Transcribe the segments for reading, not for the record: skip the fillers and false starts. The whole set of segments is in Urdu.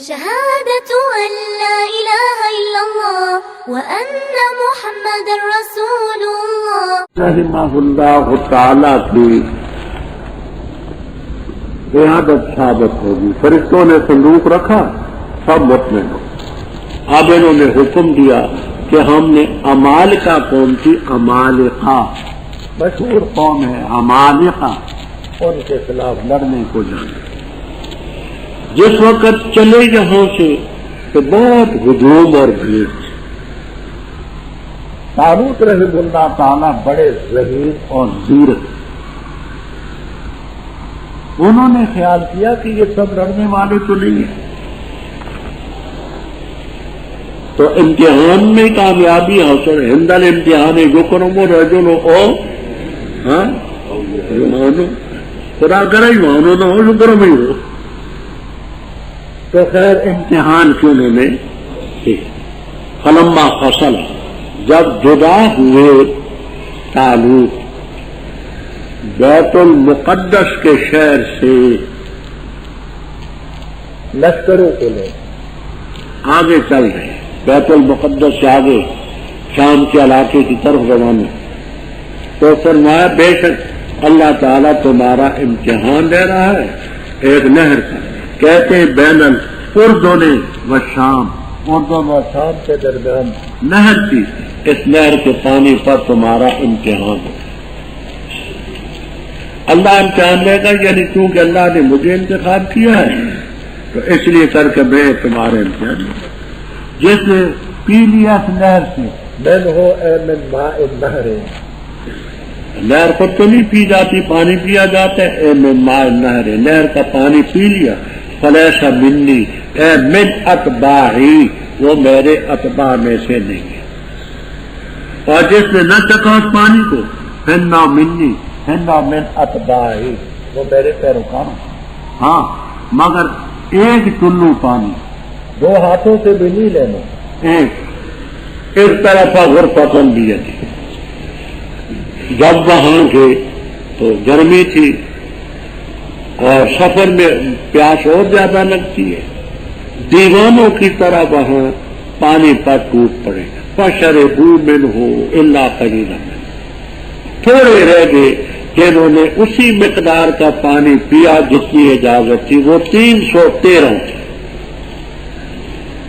شهادة أن لا إله إلا الله وأن محمد رسول الله۔ رحمہ اللہ تعالی کی قیادت ثابت ہوگی۔ فرشتوں نے صندوق رکھا، سب مطمئن ہو۔ اب انہوں نے حکم دیا کہ ہم نے عمالقہ قوم کی، عمالقہ مشہور قوم ہے عمالقہ، ان کے خلاف لڑنے کو جانا۔ جس وقت چلے یہاں سے تو بہت ہجوم اور بھیڑ تھی۔ طالوت رحمہ اللہ تعالیٰ بڑے ذہین اور زیر تھے۔ انہوں نے خیال کیا کہ یہ سب لڑنے والے تو نہیں ہیں، تو امتحان میں کامیابی حاصل، ہندل امتحان یکرم رجل او ایمانو، خدا کرے ایمانو نہ ہو یکرم ہی ہو۔ تو خیر امتحان کیوں انہوں نے فلما فصل، جب جدا ہوئے طالوت بیت المقدس کے شہر سے لشکروں کو لے آگے چل رہے، بیت المقدس سے آگے شام کے علاقے کی طرف روانہ، تو فرمایا بے شک اللہ تعالیٰ تمہارا امتحان لے رہا ہے ایک نہر کا، کہتے ہیں بین الاردن و شام، اردن و شام کے درمیان نہر تھی، اس نہر کے پانی پر تمہارا امتحان ہے۔ اللہ امتحان لے گا، یعنی چونکہ اللہ نے مجھے انتخاب کیا ہے تو اس لیے کر کے میں تمہارے امتحان لوں گا۔ جس نے پی لیا اس نہر سے، من ہو اے من ماء النہر، نہر کو تو نہیں پی جاتی، پانی پیا جاتا ہے، اے من ماء النہر، نہر کا پانی پی لیا، فلیس منی اے من اتباعی، وہ میرے اتباع میں سے نہیں ہے۔ اور جس نے نہ چکھا اس پانی کو، فنا منی فنا من اتباعی، وہ میرے پیروکار۔ ہاں مگر ایک چلو پانی دو ہاتھوں سے بھی نہیں لینا، ایک اس طرف غرفۃ بھی تھی۔ جب وہاں گئے تو گرمی تھی اور سفر میں پیاس اور زیادہ لگتی ہے، دیوانوں کی طرح وہاں پانی پر ٹوٹ پڑے، فشربوا منہ الا قلیلا، تھوڑے رہ گئے جنہوں نے اسی مقدار کا پانی پیا جتنی اجازت تھی، وہ 313 تھے،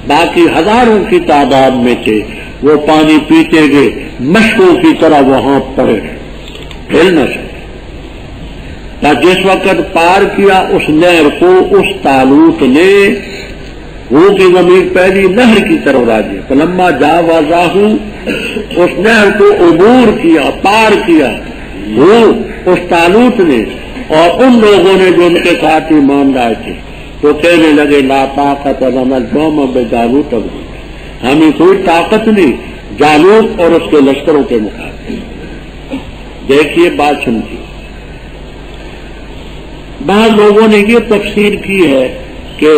باقی ہزاروں کی تعداد میں تھے، وہ پانی پیتے گئے، مشکوں کی طرح وہاں پڑے ہل نہ سکے۔ جس وقت پار کیا اس نہر کو، اس طالوت نے وہ کی زمین پہلی نہر کی طرف راجے، فلما جاوزہ، اس نہر کو عبور کیا، پار کیا وہ اس طالوت نے اور ان لوگوں نے جو ان کے ساتھ ایمان لائے تھے، تو کہنے لگے لا طاقت لنا اليوم بجالوت، ہمیں کوئی طاقت نہیں جالوت اور اس کے لشکروں کے مقابلے۔ دیکھیے بات سمجھیے، بعض لوگوں نے یہ تفسیر کی ہے کہ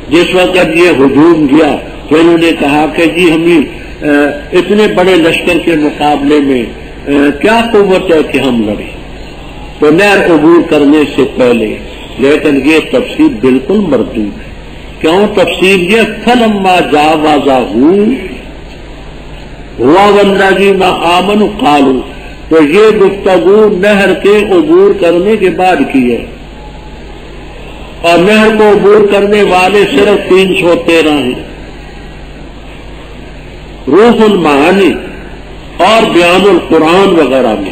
جس وقت یہ ہجوم گیا تو انہوں نے کہا کہ جی ہمیں اتنے بڑے لشکر کے مقابلے میں کیا قوت ہے کہ ہم لڑیں، تو نہر عبور کرنے سے پہلے، لیکن یہ تفسیر بالکل مردود ہے۔ کیوں تفسیر یہ فلما جاوزہ ہوا والذین آمنوا قالوا، تو یہ گفتگو نہر کے عبور کرنے کے بعد کی ہے، اور نہر کو عبور کرنے والے صرف 313 ہیں۔ روح المعانی اور بیان القرآن وغیرہ میں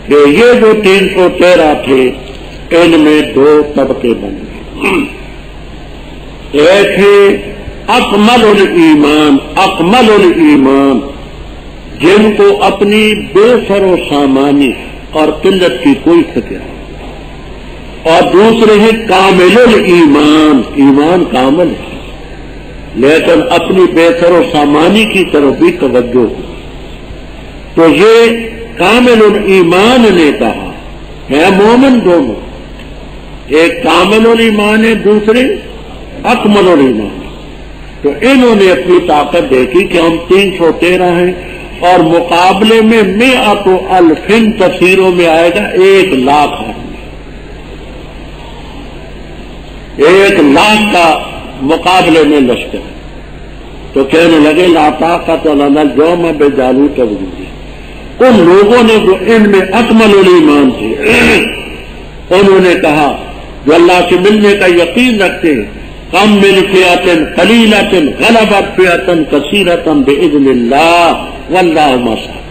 کہ یہ جو 313 تھے ان میں دو طبقے بن گئے، ایک ہے اکمل الایمان، اکمل الایمان، جن کو اپنی بے سر و سامانی اور قلت کی کوئی فکر ہے، اور دوسرے ہیں کامل الایمان، ایمان کامل ہے لیکن اپنی بے سر و سامانی کی طرف بھی توجہ ہو۔ تو یہ کامل الایمان نے کہا ہے مومن دونوں، ایک کامل الایمان ہے، دوسرے اکمل الایمان۔ تو انہوں نے اپنی طاقت دیکھی کہ ہم 313 ہیں اور مقابلے میں 100,000 تفسیروں میں آئے گا 1,00,000 آدمی، 1,00,000 کا مقابلے میں لشکر، تو کہنے لگے لا طاقت لنا اليوم بجالوت وجنودہ۔ ان لوگوں نے جو ان میں اکمل الایمان تھے انہوں نے کہا جو اللہ سے ملنے کا یقین رکھتے ہیں، کم من فئۃ قلیلۃ غلبت فئۃ کثیرۃ باذن اللہ واللہ مع الصابرین۔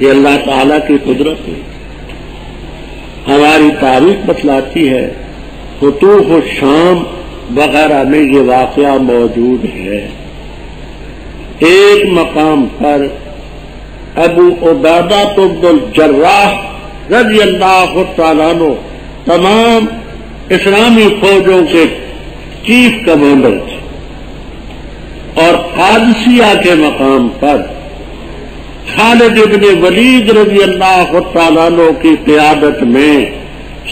یہ اللہ تعالی کی قدرت ہے۔ ہماری تاریخ بتلاتی ہے، فتوح الشام وغیرہ میں یہ واقعہ موجود ہے۔ ایک مقام پر ابو عبیدہ بن الجراح رضی اللہ تعالیٰ عنہ تمام اسلامی فوجوں کے چیف کمانڈر تھے، اور قادسیہ کے مقام پر خالد بن ولید رضی اللہ تعالیٰ عنہ کی قیادت میں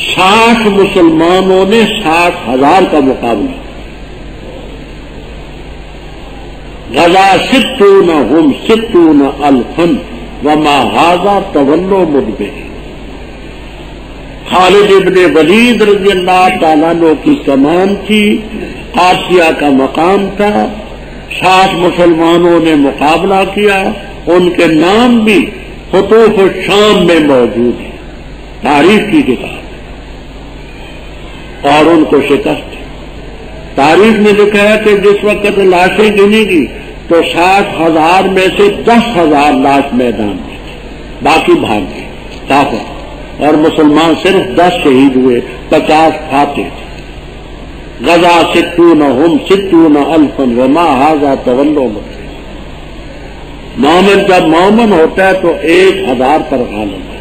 60 مسلمانوں نے 60,000 کا مقابلہ۔ غزا 60 60 الفا وما هذا تولوا مدبرین۔ خالد ابن ولید رضی اللہ تعالیٰ عنہ کی کمان تھی، قادسیہ کا مقام تھا، 60 مسلمانوں نے مقابلہ کیا، ان کے نام بھی فتوح الشام میں موجود ہیں، تاریخ کی کتاب، اور ان کو شکست۔ تاریخ میں لکھا ہے کہ جس وقت لاشیں گنی گی تو 60,000 میں سے 10,000 لاش میدان میں تھے، باقی بھاگ گئے کافر، اور مسلمان صرف 10 شہید ہوئے، 50 فاتح تھے۔ غزا 60 الفا وما هذا تولوا مدبرین۔ مومن جب مومن ہوتا ہے تو 1,000 پر غالب ہے۔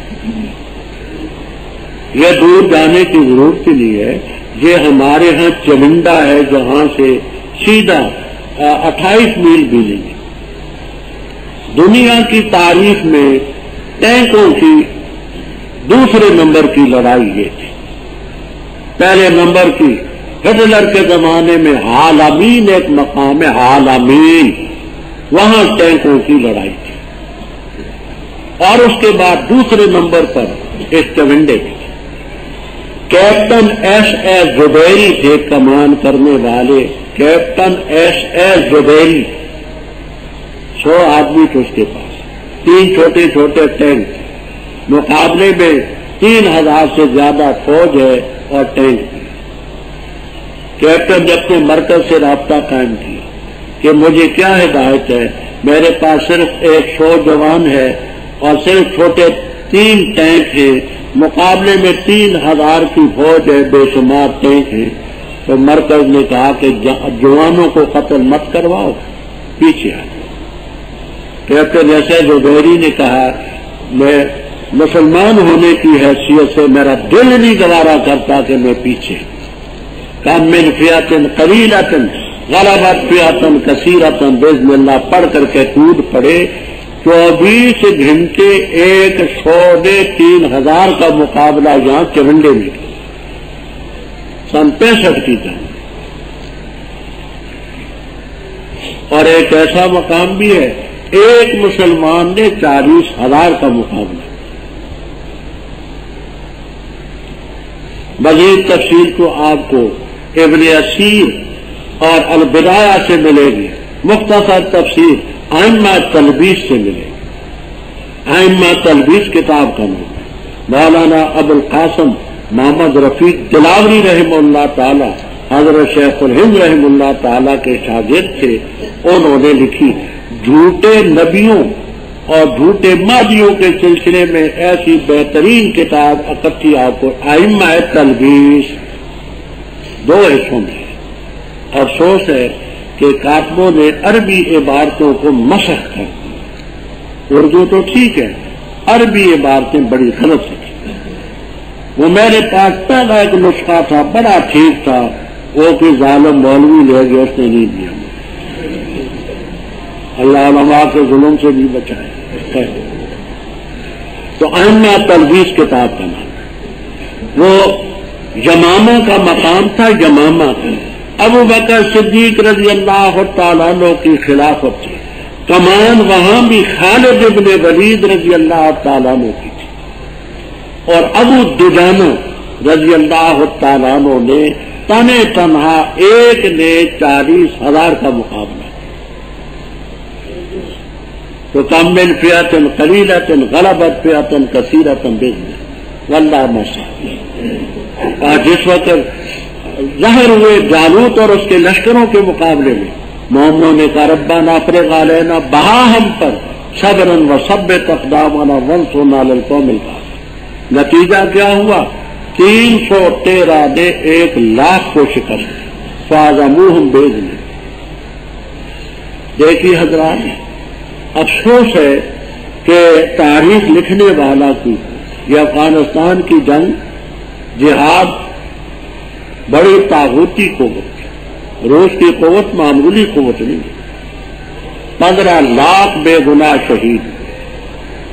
یہ دور جانے کی ضرورت ہی نہیں ہے، یہ ہمارے ہاں چلنڈا ہے جہاں سے سیدھا 28 میل بھی نہیں ہے۔ دنیا کی تاریخ میں ٹینکوں کی دوسرے نمبر کی لڑائی یہ تھی۔ پہلے نمبر کی ہٹلر کے زمانے میں عالمین ایک مقام ہے، عالمین، وہاں ٹینکوں کی لڑائی تھی، اور اس کے بعد دوسرے نمبر پر ایک چونڈے کی۔ کیپٹن ایس ایس زبیری تھے کمان کرنے والے، کیپٹن ایس ایس زبیری، 100 آدمی تھے اس کے پاس، 3 چھوٹے چھوٹے ٹینک تھے۔ مقابلے میں 3,000 سے زیادہ فوج ہے اور ٹینک بھی۔ کیپٹن نے اپنے مرکز سے رابطہ قائم کیا کہ مجھے کیا ہدایت ہے، میرے پاس صرف 100 جوان ہے اور صرف چھوٹے 3 ٹینک ہیں، مقابلے میں 3,000 کی فوج ہے، بے شمار ٹینک ہیں۔ تو مرکز نے کہا کہ جوانوں کو قتل مت کرواؤ، پیچھے آ جاؤ۔ کیپٹن ایسے زبیری نے کہا میں مسلمان ہونے کی حیثیت سے میرا دل نہیں گوارا کرتا کہ میں پیچھے۔ کم من فئۃ قلیلۃ غلبت فئۃ کثیرۃ باذن اللہ پڑھ کر کے کود پڑے۔ 24 گھنٹے 1,3,000 کا مقابلہ یہاں چونڈے میں کیا، سن 65 کی جنگ۔ اور ایک ایسا مقام بھی ہے ایک مسلمان نے 40,000 کا مقابلہ۔ مزید تفصیل تو آپ کو ابن اسیر اور البدایہ سے ملے گی، مختصر تفسیر ائمہ تلبیس سے ملے گی۔ ائمہ تلبیس کتاب کا نام ہے۔ مولانا ابو القاسم محمد رفیق دلاوری رحمہ اللہ تعالی حضرت شیخ الہند رحمہ اللہ تعالی کے شاگرد تھے، انہوں نے لکھی جھوٹے نبیوں اور جھوٹے مہدیوں کے سلسلے میں ایسی بہترین کتاب اکٹھی آپ کو ائمہ تلبیس 2 حصوں میں۔ افسوس ہے کہ کاتبوں نے عربی عبارتوں کو مسخ کر دیا، اردو تو ٹھیک ہے، عربی عبارتیں بڑی غلط لکھی۔ وہ میرے پاس پہلا ایک نسخہ تھا، بڑا ٹھیک تھا، وہ کہ ظالم مولوی لے گیا، اس نے نہیں دیا۔ اللہ علماء کے ظلم سے بھی بچائے۔ تو ائمہ تلبیس کتاب کا نام ہے۔ وہ یمامہ کا مقام تھا، یمامہ کا ابو بکر صدیق رضی اللہ تعالیٰ عنہ کی خلافت تھی، کمان وہاں بھی خالد ابن ولید رضی اللہ تعالیٰ عنہ کی تھی، اور ابو دجانہ رضی اللہ تعالیٰ عنہ نے تنے تنہا ایک نے 40,000 کا مقابلہ، تو کم من فئۃ قلیلۃ غلبت فئۃ کثیرۃ باذنہ واللہ ما شاء۔ اور جس وقت ظاہر ہوئے جالوت اور اس کے لشکروں کے مقابلے میں، مومنوں نے کہا ربنا افرغ علینا، بہا ہم پر صبرا وثبت اقدامنا وانصرنا علی القوم الکافرین۔ نتیجہ کیا ہوا؟ 313 نے 1,00,000 کو شکست، فعظموہم باذن۔ دیکھیے حضرات، افسوس ہے کہ تاریخ لکھنے والا کی یہ افغانستان کی جنگ جہاد بڑی طاغوتی قوت ہے، روس کی قوت معمولی قوت نہیں ہے۔ 15 لاکھ بے گناہ شہید،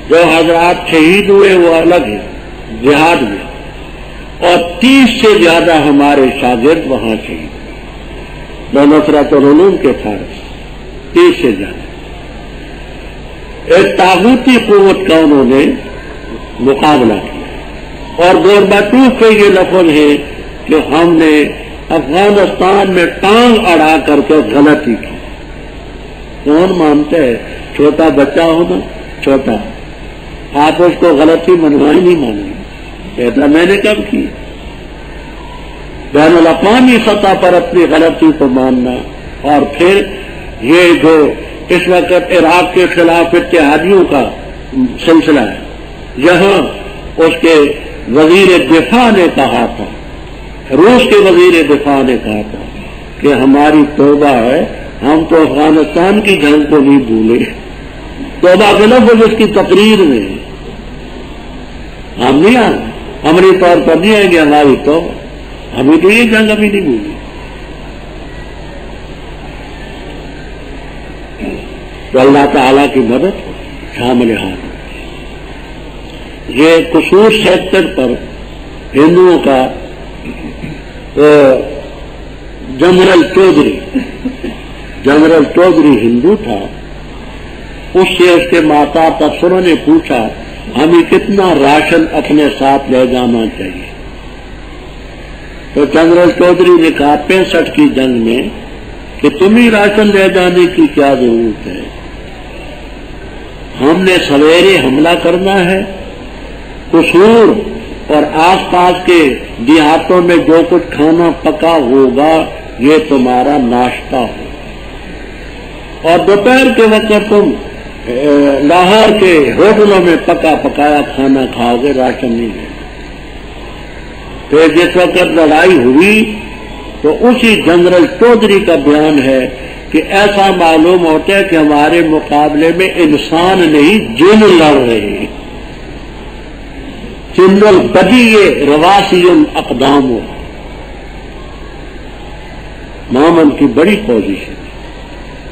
جو حضرات شہید ہوئے وہ الگ ہے جہاد میں، اور 30 سے زیادہ ہمارے شاگرد وہاں شہید، جو نصرت العلوم کے فارغ، 30 سے زیادہ۔ ایک طاغوتی قوت کا انہوں نے مقابلہ کیا، اور گورباچوف کے یہ لفظ ہے کہ ہم نے افغانستان میں ٹانگ اڑا کر کے غلطی کی۔ کون مانتا ہے؟ چھوٹا بچہ ہونا، چھوٹا، آپ اس کو غلطی منوائی نہیں مانیں، کہتا میں نے کب کی؟ بین الاقوامی سطح پر اپنی غلطی کو ماننا، اور پھر یہ جو اس وقت عراق کے خلاف اتحادیوں کا سلسلہ ہے، یہاں اس کے وزیر دفاع نے کہا تھا، روس کے وزیر دفاع نے کہا تھا کہ ہماری توبہ ہے، ہم تو افغانستان کی جنگ کو نہیں بھولے۔ توبہ کے لفظ اس کی تقریر میں، ہم نہیں آئے، عملی طور پر نہیں آئیں گے، ہماری توبہ، ہمیں تو یہ جنگ ابھی نہیں بھولی۔ تو اللہ تعالیٰ کی مدد شامل ہاتھ۔ یہ قصور سیکٹر پر ہندوؤں کا جنرل چودھری ہندو تھا، اس سے اس کے ماتا افسروں نے پوچھا ہمیں کتنا راشن اپنے ساتھ لے جانا چاہیے، تو جنرل چودھری نے کہا 65 کی جنگ میں کہ تمہیں راشن لے جانے کی کیا ضرورت ہے، ہم نے سویرے حملہ کرنا ہے، قصور اور آس پاس کے دیہاتوں میں جو کچھ کھانا پکا ہوگا یہ تمہارا ناشتہ ہو، اور دوپہر کے وقت تم لاہور کے ہوٹلوں میں پکا پکایا کھانا کھاؤ گے، راشن نہیں ہے۔ پھر جس وقت لڑائی ہوئی تو اسی جنرل چودھری کا بیان ہے کہ ایسا معلوم ہوتا ہے کہ ہمارے مقابلے میں انسان نہیں جن لڑ رہے ہیں، جن البدی رواسی الاقدام، مومن کی بڑی پوزیشن،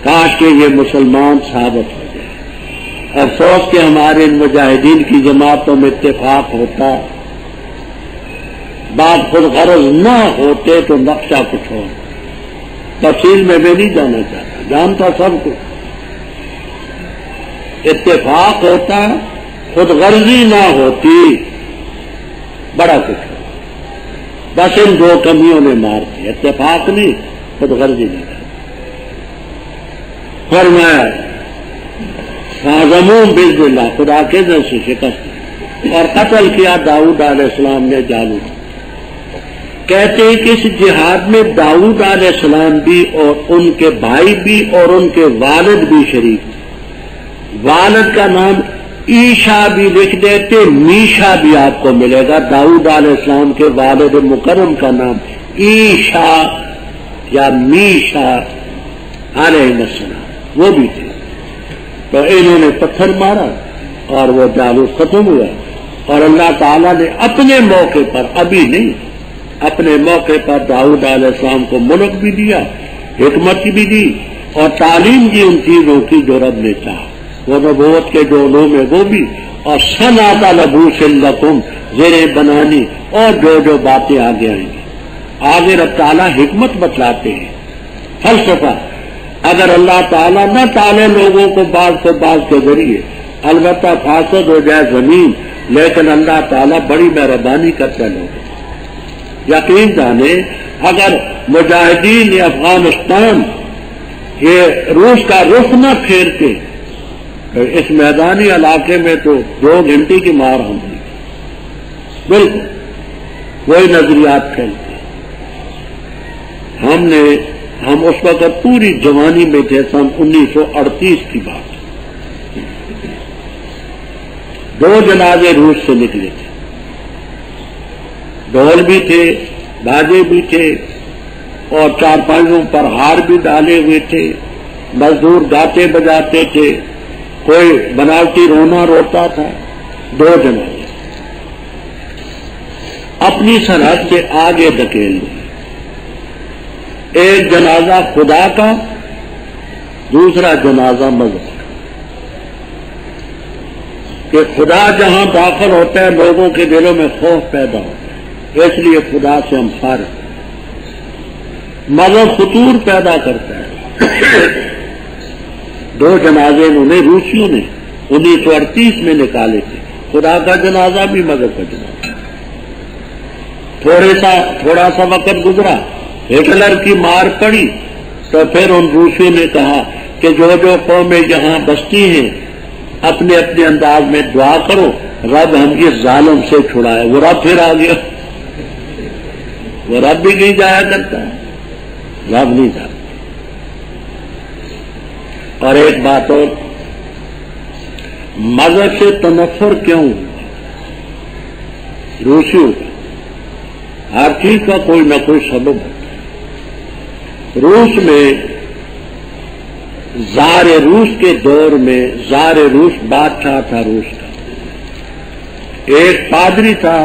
کاش کہ یہ مسلمان ثابت ہو جائے۔ افسوس کہ ہمارے ان مجاہدین کی جماعتوں میں اتفاق ہوتا، بات خود غرض نہ ہوتے تو نقشہ کچھ ہو، تفصیل میں نہیں جانا چاہتا، جانتا سب کچھ، اتفاق ہوتا، خود غرضی نہ ہوتی، بڑا کچھ ہو۔ بس ان دو کمیوں نے مار دی، اتفاق نہیں، خود غرضی نہیں۔ فرمایا فاعظموہم باذن اللہ، خدا کے ذر سے شکست، اور قتل کیا داؤد علیہ السلام نے جالوت۔ کہتے ہیں کہ اس جہاد میں داؤد علیہ السلام بھی اور ان کے بھائی بھی اور ان کے والد بھی شریک تھے۔ والد کا نام عیشا بھی لکھ دیتے، میشا بھی آپ کو ملے گا۔ داؤد علیہ السلام کے والد مکرم کا نام عیشا یا میشا علیہ السلام، وہ بھی تھے۔ تو انہوں نے پتھر مارا اور وہ جالوت ختم ہوا، اور اللہ تعالیٰ نے اپنے موقع پر، ابھی نہیں، اپنے موقع پر داؤد علیہ السلام کو ملک بھی دیا، حکمت بھی دی، اور تعلیم دی ان چیزوں کی جو رب نے چاہا، وہ نبوت کے جو علوم ہے وہ بھی، اور صنعت لبوس لکم، زیریں بنانی، اور جو باتیں آگے آئیں گی۔ آگے رب تعالیٰ حکمت بتلاتے ہیں، فلسفہ۔ اگر اللہ تعالیٰ نہ ٹالے لوگوں کو بعض کے ذریعے، البتہ فاسد ہو جائے زمین، لیکن اللہ تعالیٰ بڑی مہربانی کرتا ہے لوگوں، یقین جانے اگر مجاہدین افغانستان یہ روس کا رخ نہ پھیرتے تو اس میدانی علاقے میں تو 2 گھنٹے کی مار ہم نے بالکل وہی نظریات پھیلتے. ہم اس وقت پوری جوانی میں تھے، سن 1938 کی بات. 2 جنازے روس سے نکلے تھے، ڈھول بھی تھے، باجے بھی تھے اور چارپائیوں پر ہار بھی ڈالے ہوئے تھے. مزدور گاتے بجاتے تھے، کوئی بناوٹی رونا روتا تھا. 2 جنازے اپنی سرحد سے آگے دھکیل دیں. ایک جنازہ خدا کا، دوسرا جنازہ مذہب کا. کہ خدا جہاں داخل ہوتا ہے لوگوں کے دلوں میں خوف پیدا ہوتا ہے، اس لیے خدا سے ہم فارغ ہیں. مذہب فطور پیدا کرتا ہے. 2 جنازے انہوں نے روسیوں نے 1938 میں نکالے تھے. خدا کا جنازہ بھی مذہب کا جنازہ. تھوڑا سا وقت گزرا، ہٹلر کی مار پڑی تو پھر ان روسیوں نے کہا کہ جو قومیں یہاں بستی ہیں اپنے اپنے انداز میں دعا کرو، رب ہم یہ ظالم سے چھڑائے. وہ رب پھر آ گیا. وہ رب بھی نہیں جایا کرتا ہے، رب نہیں جاتا. اور ایک بات اور، مذہب سے تنفر کیوں؟ روسیوں کا ہر چیز کا کوئی نہ کوئی سبب ہوتا ہے. روس میں زار روس کے دور میں زار روس بادشاہ تھا روس کا. ایک پادری تھا،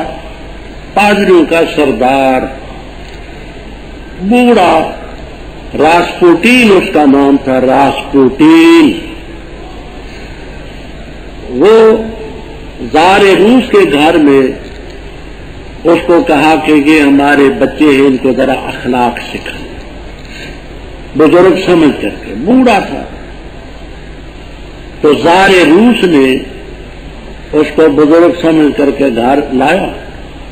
پادریوں کا سردار، بوڑھا، راسپوٹین اس کا نام تھا، راسپوٹین. وہ زار روس کے گھر میں اس کو کہا کہ یہ ہمارے بچے ہیں، ان کو ذرا اخلاق سکھا. بزرگ سمجھ کر کے، بوڑھا تھا تو زار روس نے اس کو بزرگ سمجھ کر کے گھر لایا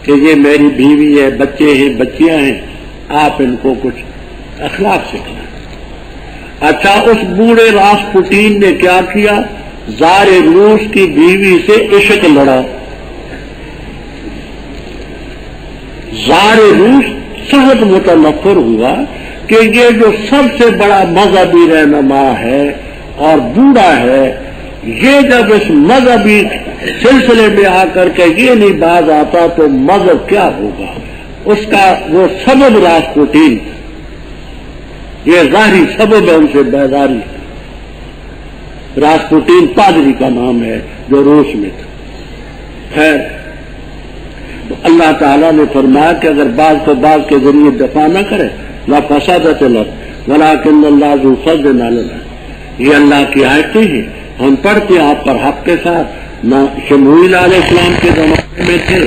کہ یہ میری بیوی ہے، بچے ہیں، بچیاں ہیں، آپ ان کو کچھ اخلاق سکھائیں. اچھا، اس بوڑھے راسپوٹین نے کیا کیا؟ زار روس کی بیوی سے عشق لڑا. زار روس سخت متنفر ہوا کہ یہ جو سب سے بڑا مذہبی رہنما ہے اور بوڑھا ہے، یہ جب اس مذہبی سلسلے میں آ کر کے یہ نہیں باز آتا تو مذہب کیا ہوگا؟ اس کا وہ سبب راسپوٹین، یہ ظاہری سبب ہے ان سے بیداری. راسپوٹین پادری کا نام ہے جو روس میں تھا. خیر، تو اللہ تعالیٰ نے فرمایا کہ اگر بعض کو بعض کے ذریعے دفاع نہ کرے لا فسادت الارض ولکن اللہ ذو فضل علی الناس. یہ اللہ کی آیتیں ہیں، ہم پڑھتے ہیں آپ پر حق کے ساتھ. نہ شموئیل علیہ السلام کے زمانے میں تھے،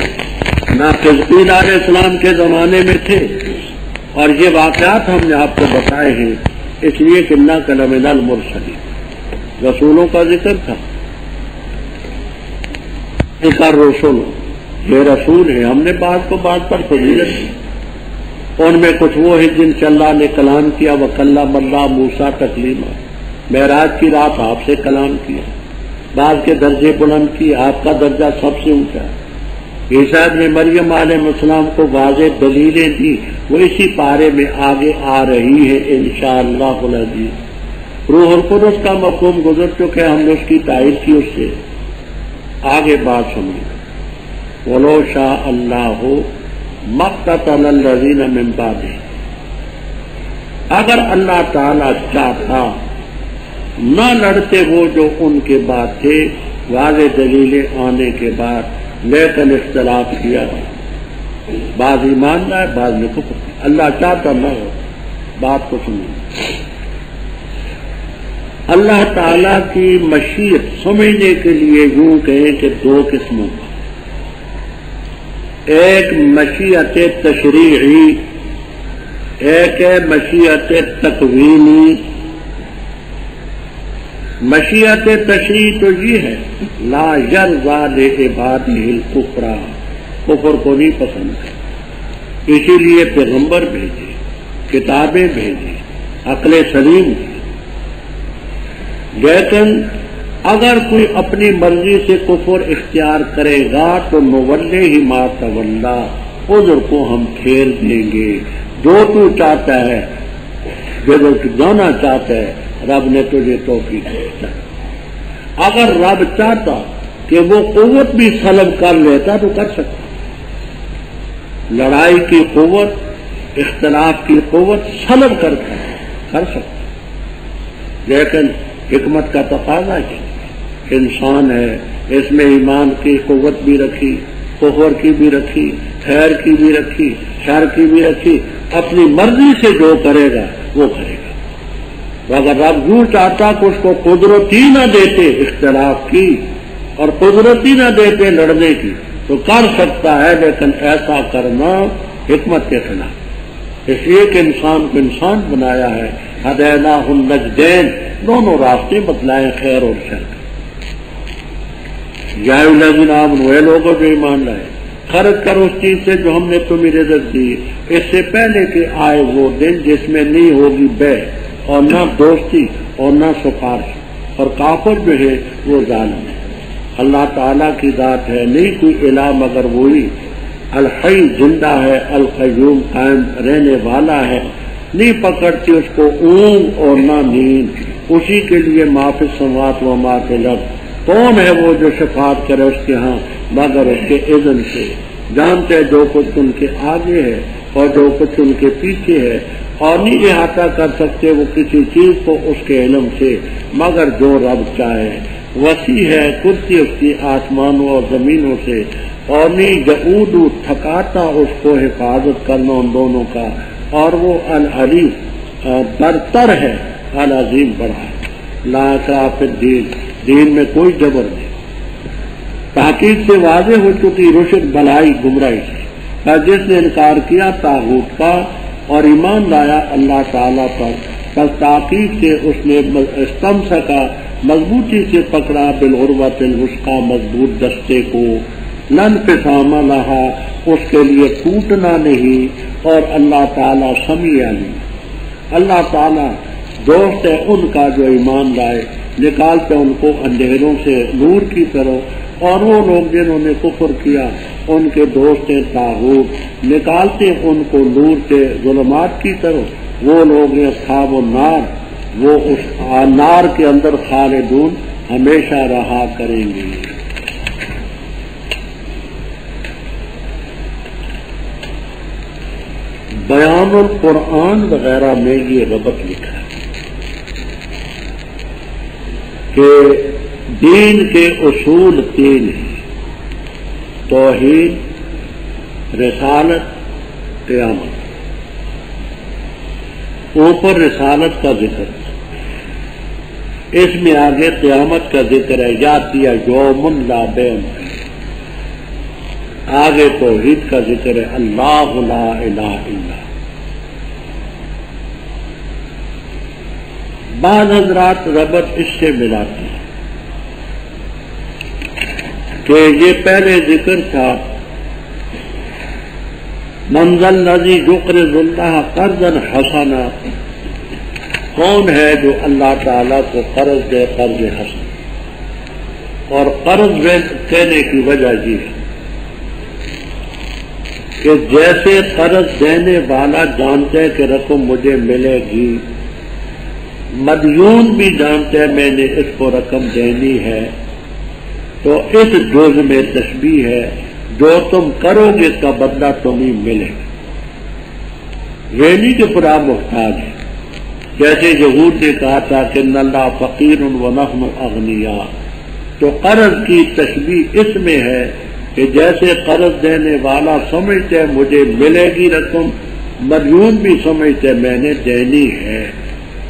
نہ قزقیل علیہ السلام کے زمانے میں تھے، اور یہ واقعات ہم نے آپ کو بتائے ہیں اس لیے کہ نہ لمن المرسلین، رسولوں کا ذکر تھا. ایک رسول، یہ رسول ہے، ہم نے بات کو بات پر فضیلت دی. ان میں کچھ وہ ہیں جن سے اللہ نے کلام کیا، وَكَلَّمَ اللَّهُ مُوسَىٰ تَكْلِيمًا، معراج کی رات آپ سے کلام کیا. بعض کے درجے بلند کی، آپ کا درجہ سب سے اونچا. عیسیٰ ابن مریم علیہ السلام کو واضح دلیلیں دی، وہ اسی پارے میں آگے آ رہی ہے انشاءاللہ العزیز. روح القدس کا مفہوم گزر چکے، ہم نے اس کی تائید کی. اس سے آگے بات سنیے. وَلَوْ شَاءَ اللَّهُ مَا اقْتَتَلَ الَّذِينَ مِن بَعْدِهِ، اگر اللہ تعالیٰ چاہتا نہ لڑتے وہ جو ان کے بعد تھے، واضح دلیلیں آنے کے بعد، لیکن اختلاف کیا، بعض ایمان لائے، بعض نے کفر کیا. اللہ چاہتا نہ ہو. بات کو سنیے. اللہ تعالیٰ کی مشیت سمجھنے کے لیے یوں کہیں کہ 2 قسموں کا. ایک مشیت تشریعی، ایک ہے مشیت تکوینی. مشیت تشریعی تو یہ ہے لا یرضی لعبادہ الکفر، کفر کو نہیں پسند ہے. اسی لیے پیغمبر بھیجے، کتابیں بھیجی، عقل سلیم دی۔ لیکن اگر کوئی اپنی مرضی سے کفر اختیار کرے گا تو نولے ہی ما تولا، عذر کو ہم پھیر دیں گے۔ جو تو چاہتا ہے، جو جانا چاہتا ہے، رب نے تجھے توفیق دی۔ اگر رب چاہتا کہ وہ قوت بھی سلب کر لیتا تو کر سکتا، لڑائی کی قوت، اختلاف کی قوت سلب کر سکتا، لیکن حکمت کا تقاضا ہے، انسان ہے، اس میں ایمان کی قوت بھی رکھی، کفر کی بھی رکھی، خیر کی بھی رکھی، شر کی بھی رکھی، اپنی مرضی سے جو کرے گا وہ کرے گا۔ تو اگر رب یوں چاہتا کہ اس کو قدرت ہی نہ دیتے اختلاف کی اور قدرت ہی نہ دیتے لڑنے کی تو کر سکتا ہے، لیکن ایسا کرنا حکمت کے خلاف۔ اس لیے کہ انسان کو انسان بنایا ہے، ہدیناہ النجدین، دونوں راستے بتلائے، خیر اور شر۔ یا ایھا الذین آمنوا، اے لوگوں جو ایمان لائے، خرچ کرو اس چیز سے جو ہم نے تمہیں رزق دی، اس سے پہلے کہ آئے وہ دن جس میں نہیں ہوگی بے اور نہ دوستی اور نہ سفارش، اور کافر جو ہے وہ ظالم ہے۔ اللہ تعالیٰ کی ذات ہے، نہیں کوئی الہ مگر وہی، الحی زندہ ہے، القیوم قائم رہنے والا ہے، نہیں پکڑتی اس کو اونگ اور نہ نیند، اسی کے لیے ما فی السماوات و ما فی الارض۔ کون ہے وہ جو شفاعت کرے اس کے ہاں مگر اس کے اذن سے، جانتے جو کچھ ان کے آگے ہے اور جو کچھ ان کے پیچھے ہے، اور نہیں احاطہ کر سکتے وہ کسی چیز کو اس کے علم سے مگر جو رب چاہے۔ وسیع ہے کرسی اس کی آسمانوں اور زمینوں سے، اور نہیں جعود تھکاتا اس کو حفاظت کرنا ان دونوں کا، اور وہ العلی برتر ہے، العظیم بڑا ہے۔ لا اکراہ فی الدین، دین میں کوئی جبر نہیں۔ تحقیق سے واضح ہو چکی رشد بلائی گمراہی سے، اور جس نے انکار کیا طاغوت کا اور ایمان لایا اللہ تعالیٰ پر، بس تحقیق سے اس نے استمسکا، مضبوطی سے پکڑا، بالعروۃ الوثقی، مضبوط دستے کو، لا انفصام لہا، اس کے لیے ٹوٹنا نہیں، اور اللہ تعالیٰ سمیع علیم۔ اللہ تعالیٰ دوست ہے ان کا جو ایمان لائے، نکالتے ان کو اندھیروں سے نور کی طرف، اور وہ لوگ جنہوں نے کفر کیا ان کے دوست ہیں طاغوت، نکالتے ان کو نور سے ظلمات کی طرف، وہ لوگ ہیں اصحاب النار، وہ اس نار کے اندر خالدون ہمیشہ رہا کریں گے۔ بیان القرآن وغیرہ میں یہ ربط لکھا ہے کہ دین کے اصول تین ہیں: توحید، رسالت، قیامت۔ اوپر رسالت کا ذکر، اس میں آگے قیامت کا ذکر ہے، یاتی یوم لا بیع فیہ۔ آگے توحید کا ذکر ہے، اللہ لا الہ الا۔ بعض حضرات ربط اس سے ملاتے ہیں کہ یہ پہلے ذکر تھا من ذا الذی یقرض اللہ قرضا حسنا، کون ہے جو اللہ تعالیٰ کو قرض دے قرض حسن، اور قرض کہنے کی وجہ یہ ہے کہ جیسے قرض دینے والا جانتا ہے کہ رقم مجھے ملے گی، مدیون بھی جانتا ہے میں نے اس کو رقم دینی ہے، تو اس جز میں تشبیہ ہے، جو تم کرو گے اس کا بدلہ تمہیں ملے گا۔ یہ نہیں کہ خدا محتاج ہے، جیسے یہود نے کہا تھا کہ ان اللہ فقیر ونحن اغنیاء، تو قرض کی تشبیہ اس میں ہے کہ جیسے قرض دینے والا سمجھتے ہے مجھے ملے گی رقم، مدیون بھی سمجھتے ہے میں نے دینی ہے،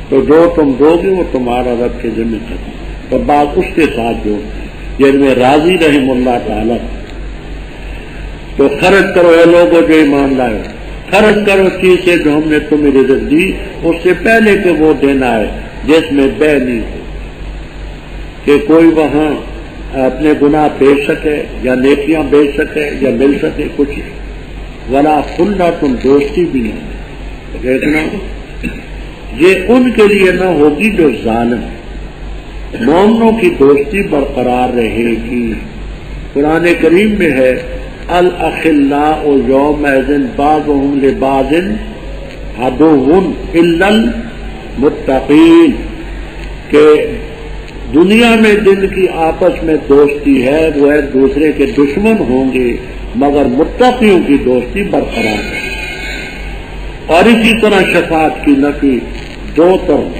تو جو تم دو گے وہ تمہارا رب کے ذمہ کرو۔ تو بات اس کے ساتھ جو جن میں راضی رحم اللہ تعالیٰ، تو خرچ کرو اے لوگوں جو ایمان لائے، خرچ کرو چیز سے جو ہم نے تمہیں رزق دی، اس سے پہلے کہ وہ دینا ہے جس میں بے نہیں ہو، کہ کوئی وہاں اپنے گناہ بیچ سکے یا نیکیاں بیچ سکے یا مل سکے، کچھ نہیں۔ ولا خلۃ دوستی بھی نہیں. دیکھنا یہ ان کے لیے نہ ہوگی جو ظالم ہے. مومنوں کی دوستی برقرار رہے گی. قرآن کریم میں ہے الاخلاء یومئذ بعضهم لبعض عدو الا المتقین کہ دنیا میں جن کی آپس میں دوستی ہے وہ ایک دوسرے کے دشمن ہوں گے مگر متقیوں کی دوستی برقرار ہے. اور اسی طرح شفاعت کی نفی دو طرح.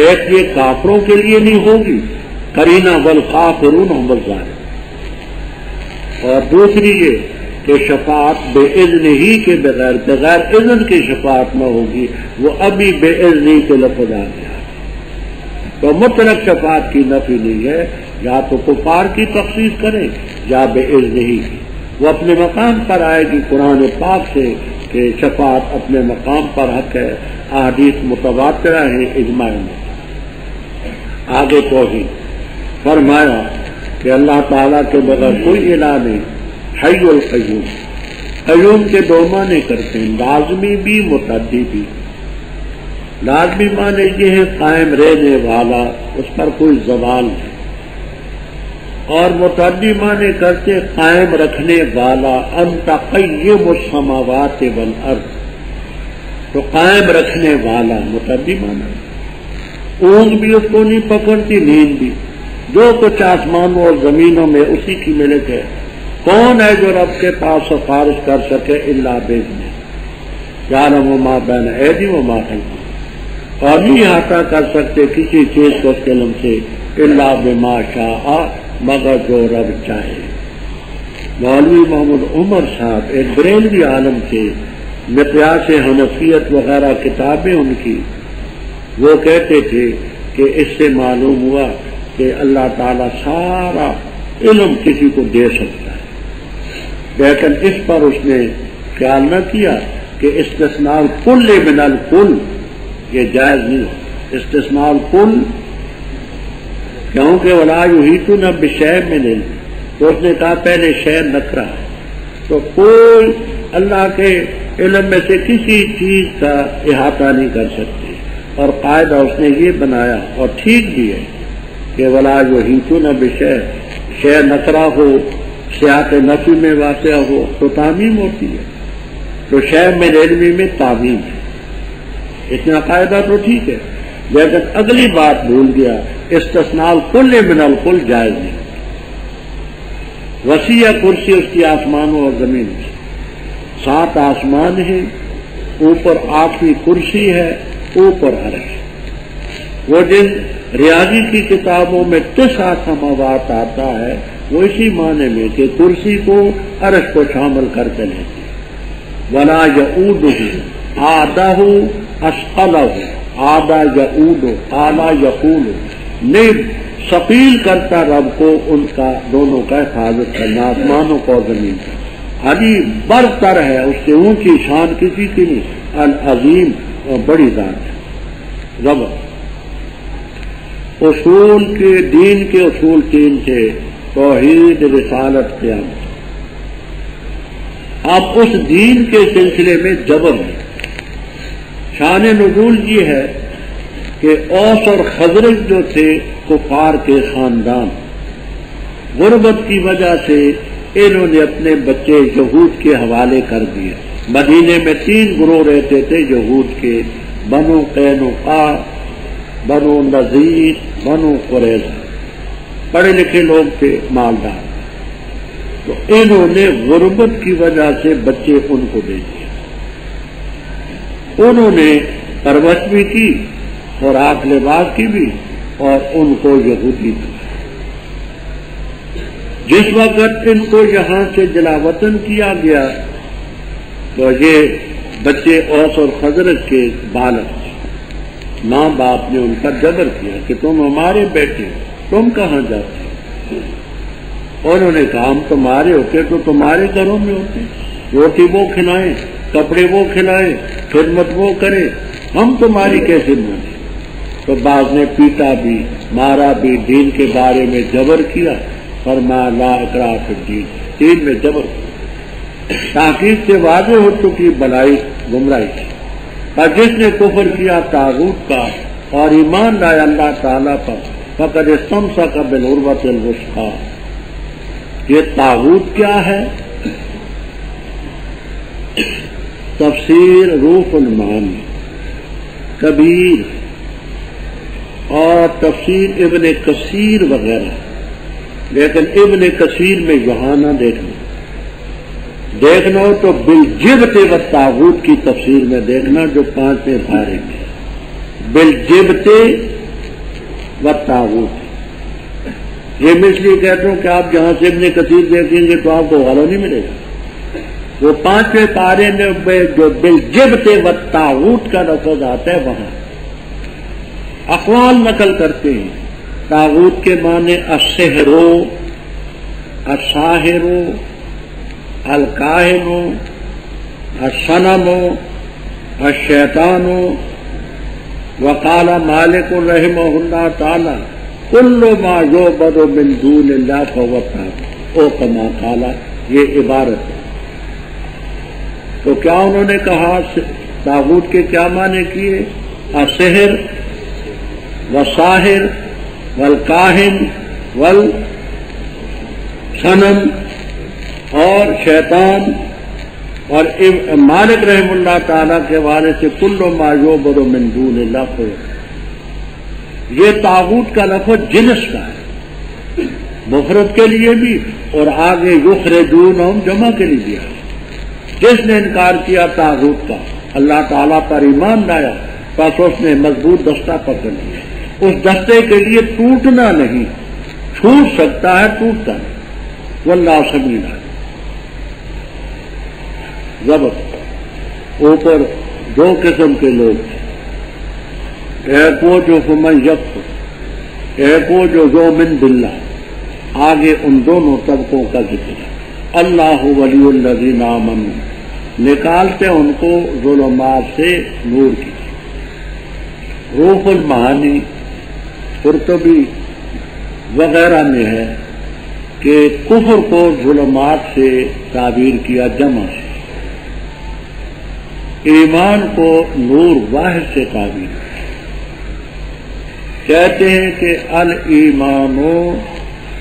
ایک یہ کافروں کے لیے نہیں ہوگی قرینہ والکافرون هم الظالمون، اور دوسری یہ کہ شفاعت بے اذن ہی کے بغیر اذن کی شفاعت نہ ہوگی. وہ ابھی بے اذنی کے لفظ آ گیا تو مطلق شفاعت کی نفی نہیں ہے. یا تو کفار کی تخصیص کریں یا بے اذن ہی کی. وہ اپنے مقام پر آئے گی قرآن پاک سے کہ شفاعت اپنے مقام پر حق ہے. احادیث متواترہ ہیں اجماع میں. آگے توحید فرمایا کہ اللہ تعالیٰ کے بغیر کوئی الہ نہیں. حی القیوم، قیوم کے دو معنی کرتے ہیں، لازمی بھی متعدی بھی. لازمی معنی یہ ہے قائم رہنے والا، اس پر کوئی زوال نہیں. اور متعدی معنی کرتے قائم رکھنے والا. انت قیم السماوات والارض، تو قائم رکھنے والا متعدی معنی. اونگ بھی اس کو نہیں پکڑتی، نیند بھی. جو کچھ آسمانوں اور زمینوں میں اسی کی ملک ہے. کون ہے جو رب کے پاس سفارش کر سکے الا باذنہ. یعلم ما بین ایدیہم وما خلفہم، اور نہیں احاطہ کر سکتے کسی چیز کو اس کے علم سے الا بما شاء، مگر جو رب چاہے. مولوی محمد عمر صاحب ایک بریلوی عالم تھے، مقیاس حنفیت وغیرہ کتابیں ان کی. وہ کہتے تھے کہ اس سے معلوم ہوا کہ اللہ تعالیٰ سارا علم کسی کو دے سکتا ہے، لیکن اس پر اس نے خیال نہ کیا کہ استثناء الکل من الکل یہ جائز نہیں. استثناء الکل کیونکہ ولا یحیطون بشیء من علم، تو اس نے کہا پہلے شیء نکرہ، تو کوئی اللہ کے علم میں سے کسی چیز کا احاطہ نہیں کر سکتے. اور قاعدہ اس نے یہ بنایا اور ٹھیک بھی ہے کہ ولا یحیطون بشیء، شیء نکرہ ہو، سیاق نفی میں واقع ہو تو تعمیم ہوتی ہے. تو شیء من علمی میں تعمیم ہے. اتنا قاعدہ تو ٹھیک ہے، لیکن اگلی بات بھول گیا، استثناء الکل من الکل جائز نہیں. وسیع کرسی اس کی آسمانوں اور زمین کی. 7 آسمان ہیں، اوپر 8ویں کرسی ہے، اوپر عرش. وہ جن ریاضی کی کتابوں میں 9 سماوات آتا ہے وہ اسی معنی میں کہ کرسی کو عرش کو شامل کر کے لیتے. ولا یعودہ عادہ اسقلہ، عادہ یعود، اعلیٰ یقول، نہیں ثقیل کرتا رب کو ان کا دونوں کا حفاظت کرنا، آسمانوں کو زمین کا. علی برتر ہے، اس سے اونچی شان کسی کی نہیں. العظیم اور بڑی ذات ہے رب. اصول کے دین کے اصول 3 تھے، توحید، رسالت، قیامت. اب اس دین کے سلسلے میں جبر ہے. شان نزول یہ ہے کہ اوس اور خزرج جو تھے کفار کے خاندان، غربت کی وجہ سے انہوں نے اپنے بچے یہود کے حوالے کر دیے. مدینے میں 3 گروہ رہتے تھے یہود کے، بنو قینقاع، بنو نذیر، بنو قریظہ. پڑھے لکھے لوگ تھے، مالدار. تو انہوں نے غربت کی وجہ سے بچے ان کو دے دیے. انہوں نے پرورش بھی کی، خوراک لباس کی بھی، اور ان کو یہودی دی. جس وقت ان کو یہاں سے جلا وطن کیا گیا تو یہ بچے اوس اور خزرج کے بالغ تھے. ماں باپ نے ان کا جبر کیا کہ تم ہمارے بیٹے ہو، تم کہاں جاتے ہو؟ انہوں نے کہا ہم تمہارے ہوتے تو تمہارے گھروں میں ہوتے، روٹی وہ کھلائیں، کپڑے وہ کھلائیں، خدمت وہ کریں، ہم تمہاری کیسے مانیں؟ تو بعض نے پیٹا بھی، مارا بھی، دین کے بارے میں جبر کیا. فرمایا لا اکراہ فی الدین، دین میں جبر کیا. تحقیق سے واضح ہو چکی بلائی گمراہی اور جس نے کفر کیا طاغوت کا اور ایمان لایا اللہ تعالیٰ پر فقد استمسک بالعروۃ الوثقی۔ یہ طاغوت کیا ہے؟ تفسیر روح المعانی کبیر اور تفسیر ابن کثیر وغیرہ، لیکن ابن کثیر میں یہاں نہ دیکھنا ہو تو بالجبت والطاغوت کی تفسیر میں دیکھنا جو 5ویں پارے میں بالجبت والطاغوت۔ یہ میں اس لیے کہتا ہوں کہ آپ جہاں سے ابن کثیر دیکھیں گے تو آپ کو غلط نہیں ملے گا۔ وہ 5ویں پارے میں جو بالجبت والطاغوت کا لفظ آتا ہے وہاں اقوال نقل کرتے ہیں۔ طاغوت کے معنی السحر، الساحر، الکاہن، الصنم، الشیطان۔ وقال مالک رحمہ اللہ تعالی کل ما یعبد من دون اللہ فهو طاغوت او کما قال، یہ عبارت ہے۔ تو کیا انہوں نے کہا طاغوت کے کیا معنی کیے؟ السحر والساحر والکاہن والصنم اور شیطان، اور مالک رحم اللہ تعالیٰ کے حوالے سے کل ما یعبد من دون اللہ کو، یہ طاغوت کا لفظ جنس کا ہے، مفرد کے لیے بھی اور آگے یخرجونہم جمع کے لیے دیا۔ جس نے انکار کیا طاغوت کا، اللہ تعالیٰ پر ایمان لایا، بس اس نے مضبوط دستہ پکڑ لیا۔ اس دستے کے لیے ٹوٹنا نہیں، چھوٹ سکتا ہے ٹوٹتا نہیں۔ واللہ سمیع علیم۔ ضبط اوپر دو قسم کے لوگ ہیں، ایک وہ جو فمن یکفر، ایک وہ جو یؤمن باللہ۔ آگے ان دونوں طبقوں کا ذکر ہے۔ اللہ ولی الذین آمنوا، نکالتے ان کو ظلمات سے نور کی۔ روح المعانی قرطبی وغیرہ میں ہے کہ کفر کو ظلمات سے تعبیر کیا جمع سے، ایمان کو نور واحد سے تعبیر کہتے ہیں کہ الایمان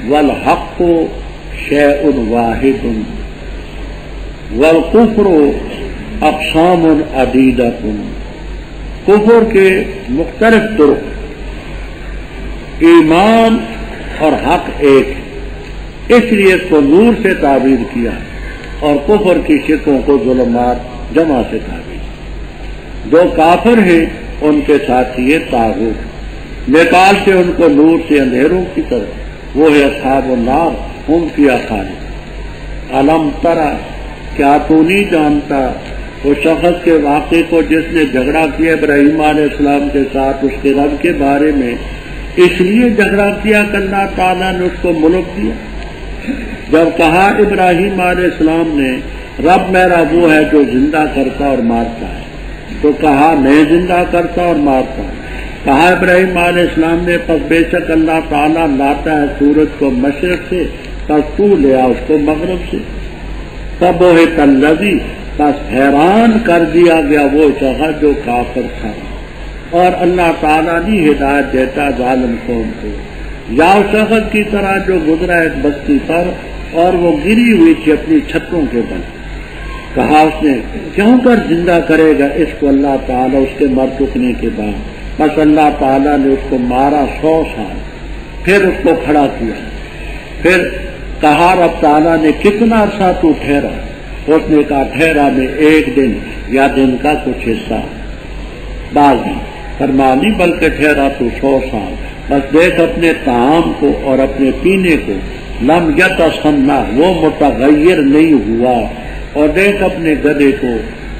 والحق شیء واحد والکفر اقسام عدیدہ۔ کفر کے مختلف طرق، ایمان اور حق ایک، اس لیے اس کو نور سے تعبیر کیا اور کفر کی شکلوں کو ظلمات جمع سے تعبیر۔ جو کافر ہیں ان کے ساتھ یہ طاغوت، نکالتے ان کو نور سے اندھیروں کی طرف، وہ ہے اصحاب النار ہم فیہا خالدون۔ الم ترى، کیا تو نہیں جانتا اس شخص کے واقعے کو جس نے جھگڑا کیا ابراہیم علیہ السلام کے ساتھ اس کے رب کے بارے میں؟ اس لیے جھگڑا کیا کہ اللہ تعالیٰ نے اس کو ملک دیا۔ جب کہا ابراہیم علیہ السلام نے رب میرا وہ ہے جو زندہ کرتا اور مارتا ہے، تو کہا میں زندہ کرتا اور مارتا ہوں۔ کہا ابراہیم علیہ السلام نے پس بے شک اللہ تعالیٰ لاتا ہے سورج کو مشرق سے، پس تو لے آ اس کو مغرب سے۔ تب وہ الذی، پس حیران کر دیا گیا وہ شخص جو کافر تھا، اور اللہ تعالیٰ نہیں ہدایت دیتا ظالم قوم کو۔ یا اس شخص کی طرح جو گزرا ایک بستی پر اور وہ گری ہوئی تھی اپنی چھتوں کے بل۔ کہا اس نے کیوں کر زندہ کرے گا اس کو اللہ تعالیٰ اس کے مر چکنے کے بعد؟ بس اللہ تعالیٰ نے اس کو مارا 100 سال، پھر اس کو کھڑا کیا، پھر کہا رب تعالیٰ نے کتنا عرصہ تو ٹھہرا؟ اس نے کہا ٹھہرا میں 1 دن یا دن کا کچھ حصہ، بعض دن فرمانی بلکہ ٹھہرا تو 100 سال۔ بس دیکھ اپنے طعام کو اور اپنے پینے کو، لم یتصنع، وہ متغیر نہیں ہوا، اور دیکھ اپنے گدھے کو،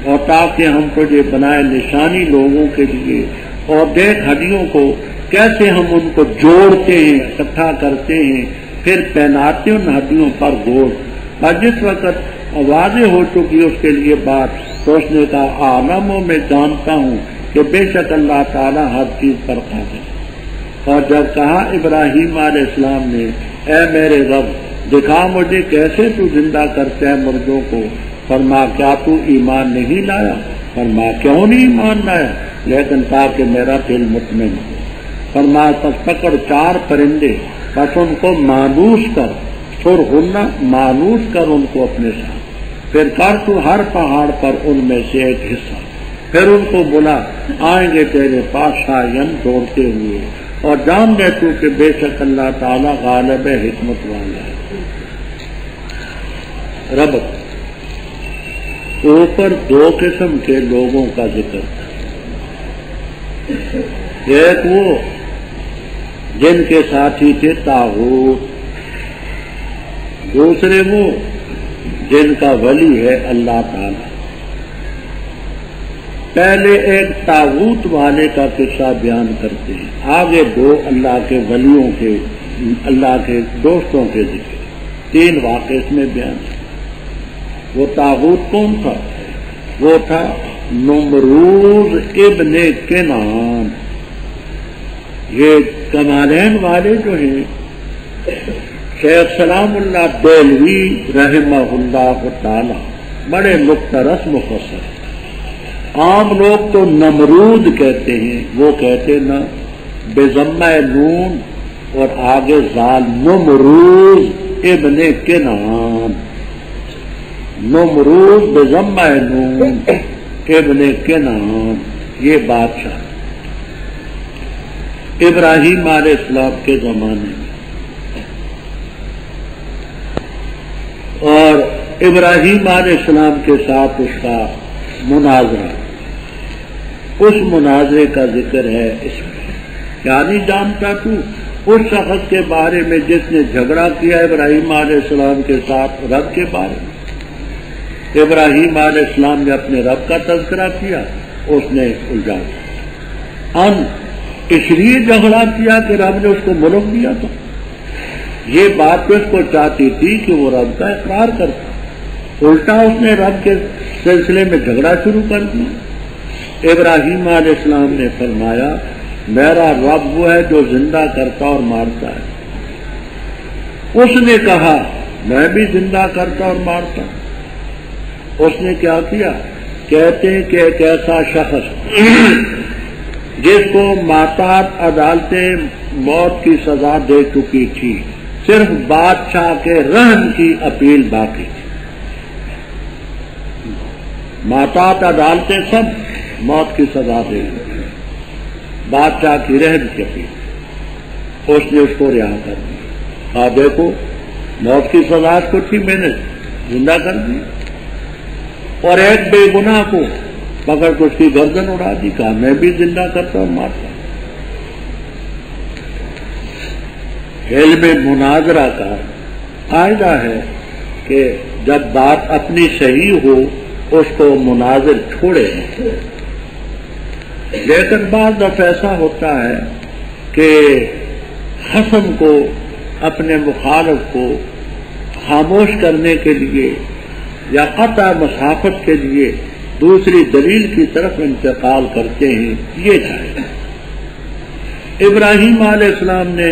اور تاکہ ہم تجھے بنائے نشانی لوگوں کے لیے، اور دیکھ ہڈیوں کو کیسے ہم ان کو جوڑتے ہیں، اکٹھا کرتے ہیں، پھر پہناتے ان ہڈیوں پر گوشت۔ اور جس وقت واضح ہو چکی اس کے لیے بات، تو اس نے کہا عالم و میں جانتا ہوں کہ بے شک اللہ تعالیٰ ہر چیز پر قادر ہے۔ اور جب کہا ابراہیم علیہ السلام نے اے میرے رب دکھا مجھے کیسے تو زندہ کرتے ہیں مردوں کو، فرما کیا تو ایمان نہیں لایا؟ فرما کیوں نہیں ایمان لایا؟ لیکن تاکہ میرا دل مطمئن ہو۔ فرما پس پکڑ 4 پرندے، پس ان کو مانوس کر، سرغنہ مانوس کر ان کو اپنے ساتھ، پھر کر تو ہر پہاڑ پر ان میں سے ایک حصہ، پھر ان کو بلا، آئیں گے تیرے پاس سائین دوڑتے ہوئے، اور جان لے تو کہ بے شک اللہ تعالیٰ غالب حکمت والا ہے۔ رب اوپر 2 قسم کے لوگوں کا ذکر تھا، ایک وہ جن کے ساتھی تھے طاغوت، دوسرے وہ جن کا ولی ہے اللہ تعالی۔ پہلے ایک طاغوت والے کا قصہ بیان کرتے ہیں، آگے 2 اللہ کے ولیوں کے، اللہ کے دوستوں کے ذکر، 3 واقعے اس میں بیان ہے۔ وہ طاغوت کون تھا؟ وہ تھا نمرود ابن کنعان۔ یہ کمالین والے جو ہیں شیخ سلام اللہ دہلوی رحمہ اللہ تعالی بڑے مقترس مفسر ہیں۔ عام لوگ تو نمرود کہتے ہیں، وہ کہتے نا بضمہ نون اور آگے زال، نمرود ابن کنعان، نمرود بضمہ نون ابن کنعان، یہ بادشاہ ابراہیم علیہ السلام کے زمانے میں، اور ابراہیم علیہ السلام کے ساتھ اس کا مناظرہ، اس مناظرے کا ذکر ہے اس میں۔ کیا نہیں جانتا تو اس شخص کے بارے میں جس نے جھگڑا کیا ابراہیم علیہ السلام کے ساتھ رب کے بارے میں؟ ابراہیم علیہ السلام نے اپنے رب کا تذکرہ کیا، اس نے الجھا اس لیے جھگڑا کیا کہ رب نے اس کو ملک دیا تھا۔ یہ بات تو اس کو چاہتی تھی کہ وہ رب کا اقرار کرتا، الٹا اس نے رب کے سلسلے میں جھگڑا شروع کر دیا۔ ابراہیم علیہ السلام نے فرمایا میرا رب وہ ہے جو زندہ کرتا اور مارتا ہے۔ اس نے کہا میں بھی زندہ کرتا اور مارتا ہوں۔ اس نے کیا کیا؟ کہتے ہیں کہ ایک ایسا شخص جس کو ماتحت عدالتیں موت کی سزا دے چکی تھی، صرف بادشاہ کے رحم کی اپیل باقی تھی۔ ماتحت عدالتیں سب موت کی سزا دے چکی، بادشاہ کی رحم کی اپیل، اس نے اس کو رہا کر دیا۔ دیکھو موت کی سزا اس کو تھی، میں نے زندہ کر دی، اور ایک بے گناہ کو پکڑ کے اس کی گردن اڑا دی، کہا میں بھی زندہ کرتا ہوں مارتا ہوں۔ علم مناظرہ کا قاعدہ ہے کہ جب بات اپنی صحیح ہو اس کو مناظر چھوڑے، لیکن بعض دفعہ ایسا ہوتا ہے کہ خصم کو، اپنے مخالف کو خاموش کرنے کے لیے یا قطع مسافت کے لیے دوسری دلیل کی طرف انتقال کرتے ہیں، یہ جائے۔ ابراہیم علیہ السلام نے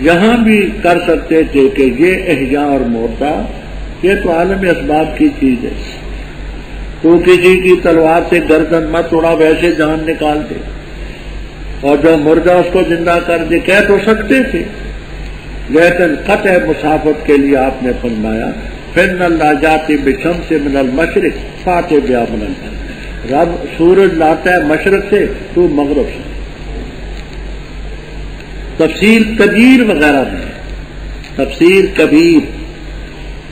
یہاں بھی کر سکتے تھے کہ یہ احیاء اور موتا یہ تو عالم اسباب کی چیز ہے، تو کسی کی تلوار سے گردن مت اڑا، ویسے جان نکال دے، اور جو مردہ اس کو زندہ کر دے، کہہ تو سکتے تھے، لیکن قطع مسافت کے لیے آپ نے فرمایا فن اللہ جاتی بشمس من المشرق فاتح بیا من المغرب، رب سورج لاتا ہے مشرق سے، تو مغرب سے۔ تفسیر کبیر وغیرہ میں، تفسیر کبیر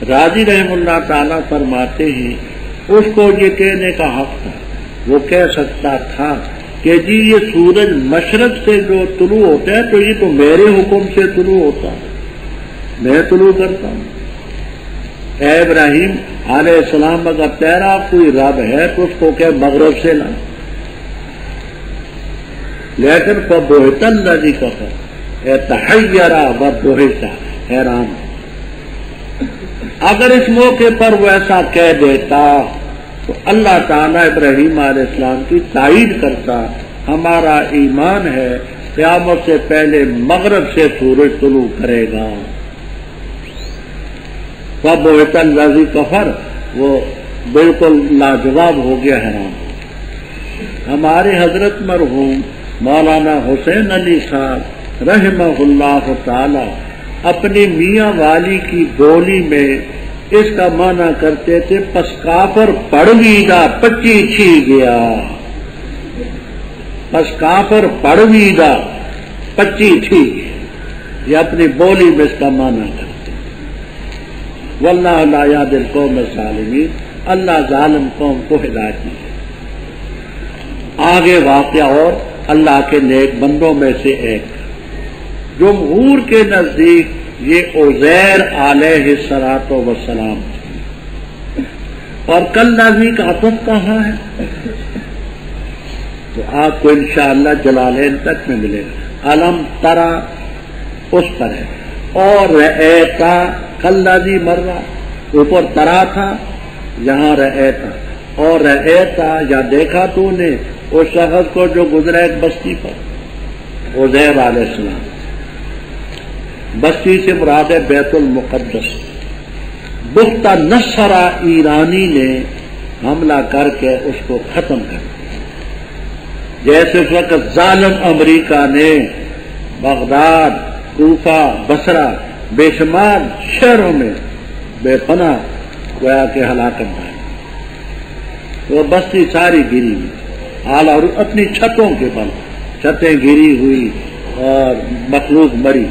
راضی رحم اللہ تعالیٰ فرماتے ہیں اس کو یہ کہنے کا حق تھا، وہ کہہ سکتا تھا کہ جی یہ سورج مشرق سے جو طلوع ہوتا ہے تو یہ تو میرے حکم سے طلوع ہوتا ہے، میں طلوع کرتا ہوں۔ اے ابراہیم علیہ السلام اگر تیرا کوئی رب ہے تو اس کو کہ مغرب سے لا، لیکن فبہت الذی کفر تحیرا وبہتا، حیران۔ اگر اس موقع پر وہ ایسا کہہ دیتا تو اللہ تعالیٰ ابراہیم علیہ السلام کی تائید کرتا، ہمارا ایمان ہے قیامت سے پہلے مغرب سے سورج طلوع کرے گا۔ فبہت الذی کفر، وہ بالکل لاجواب ہو گیا، حیران۔ ہمارے حضرت مرحوم مولانا حسین علی صاحب رحمہ اللہ تعالی اپنی میاں والی کی بولی میں اس کا معنی کرتے تھے، پس کافر پڑویدہ پچی چھی گیا، پس کافر پڑویدہ پچی تھی، یہ اپنی بولی میں اس کا معنی کرتے ہیں۔ واللہ لا یہدی القوم الظالمین، اللہ ظالم قوم کو ہدایت نہیں۔ آگے واقعہ اور اللہ کے نیک بندوں میں سے ایک، جمہور کے نزدیک یہ عزیر علیہ الصلوۃ والسلام، اور کلذی کا عطف کہاں ہے تو آپ کو انشاءاللہ جلالین تک میں ملے گا۔ علم ترا اس پر ہے، اور رأیتا کلذی مرہ، اوپر ترا تھا یہاں رأیتا، اور رأیتا یا دیکھا تو نے اس شخص کو جو گزرا ایک بستی پر، عزیر علیہ السلام۔ بستی سے مراد ہے بیت المقدس۔ بختہ نصرہ ایرانی نے حملہ کر کے اس کو ختم کر دیا، جیسے اس وقت ظالم امریکہ نے بغداد، کوفہ، بصرہ، بے شمار شہروں میں بے پناہ گویا کہ ہلاکت ڈالی۔ وہ بستی ساری گری ہوئی، اور اپنی چھتوں کے بل چھتیں گری ہوئی اور مخلوق مری۔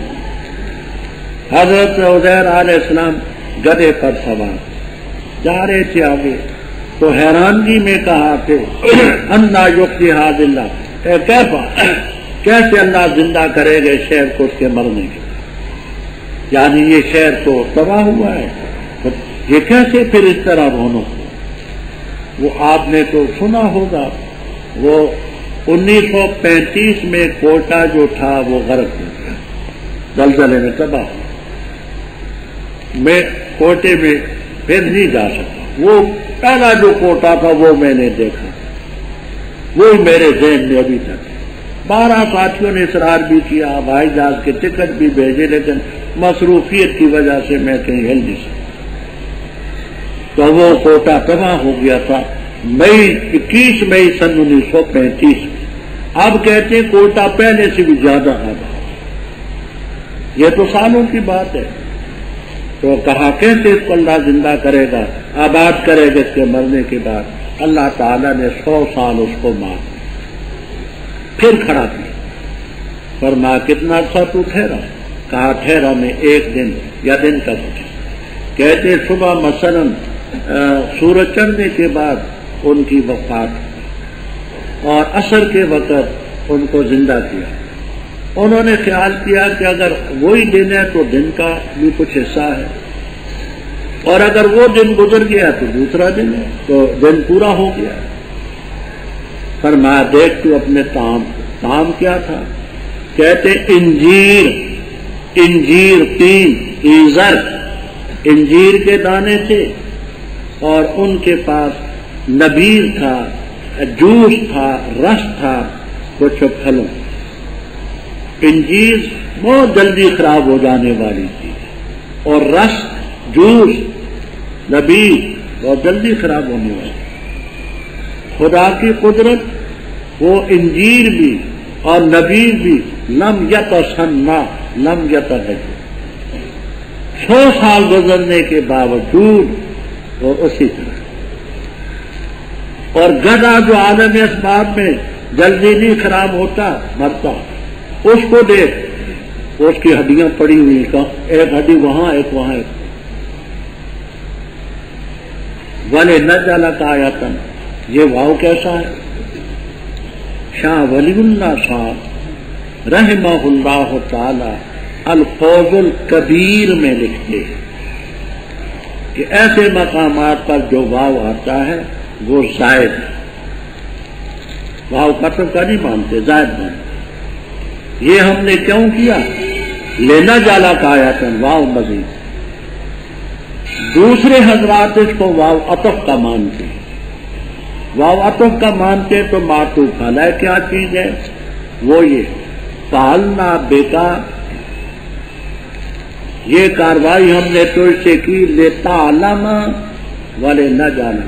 حضرت عزیر علیہ السلام گدھے پر سوار جا رہے تھے آگے، تو حیرانگی میں کہا کہ انا یحیی ھذا اللہ، کیسے اللہ زندہ کرے گا شہر کو اس کے مرنے کے، یعنی یہ شہر تو تباہ ہوا ہے، یہ کیسے پھر اس طرح رونق؟ وہ آپ نے تو سنا ہوگا، وہ 1935 میں کوٹا جو تھا وہ غرق ہو گیا، زلزلے میں تباہ ہوا۔ میں کوٹے میں پھر نہیں جا سکتا، وہ پہلا جو کوٹا تھا وہ میں نے دیکھا، وہی میرے ذہن میں ابھی تک۔ 12 ساتھیوں نے اصرار بھی کیا، ہوائی جہاز کے ٹکٹ بھی بھیجے، لیکن مصروفیت کی وجہ سے میں کہیں ہل نہیں سکتا۔ تو وہ کوٹا تباہ ہو گیا تھا 21 مئی سن 1935 میں۔ اب کہتے ہیں کوٹا پہلے سے بھی زیادہ آباد، یہ تو سالوں کی بات ہے۔ تو کہا کیسے اس کو اللہ زندہ کرے گا، آباد کرے گا اس کے مرنے کے بعد؟ اللہ تعالیٰ نے 100 سال اس کو مار پھر کھڑا کیا۔ فرمایا کتنا عرصہ تو ٹھہرا؟ کہا ٹھہرا میں 1 دن یا دن کا کچھ۔ کہتے صبح مثلا سورج چڑھنے کے بعد ان کی وفات، اور عصر کے وقت ان کو زندہ کیا۔ انہوں نے خیال کیا کہ اگر وہی دن ہے تو دن کا بھی کچھ حصہ ہے، اور اگر وہ دن گزر گیا تو دوسرا دن ہے، تو دن پورا ہو گیا۔ فرمایا دیکھ تو اپنے طعام کیا تھا؟ کہتے انجیر 3 ایزر انجیر کے دانے تھے، اور ان کے پاس نبیذ تھا، جوس تھا، رس تھا کچھ پھلوں۔ انجیر بہت جلدی خراب ہو جانے والی تھی، اور رس، جوس، نبیذ بہت جلدی خراب ہونے والی۔ خدا کی قدرت، وہ انجیر بھی اور نبیذ بھی لم یتسنہ لم یتغیر، 100 سال گزرنے کے باوجود وہ اسی طرح۔ اور گدھا جو عالم اسباب میں جلدی نہیں خراب ہوتا، مرتا، اس کو دیکھ، اس کی ہڈیاں پڑی ہوئی، ایک ہڈی وہاں ایک وہاں ایک۔ وَلِ نَجْعَلَكَ آیَةً، یہ واؤ کیسا ہے؟ شاہ ولی اللہ صاحب رحمہ اللہ تعالی الفوز الکبیر میں لکھتے ہیں کہ ایسے مقامات پر جو واو آتا ہے وہ زائد ہے، واو قطع کا نہیں مانتے، زائد مانتے۔ یہ ہم نے کیوں کیا؟ لینا جالا کا آیا تھا واو مزید۔ دوسرے حضرات اس کو واو عطف کا مانتے ہیں، واو عطف کا مانتے تو معطوف علیہ کیا چیز ہے؟ وہ یہ پالنا بیٹا، یہ کاروائی ہم نے تو اس سے کی، لیتا علم والے نہ جانا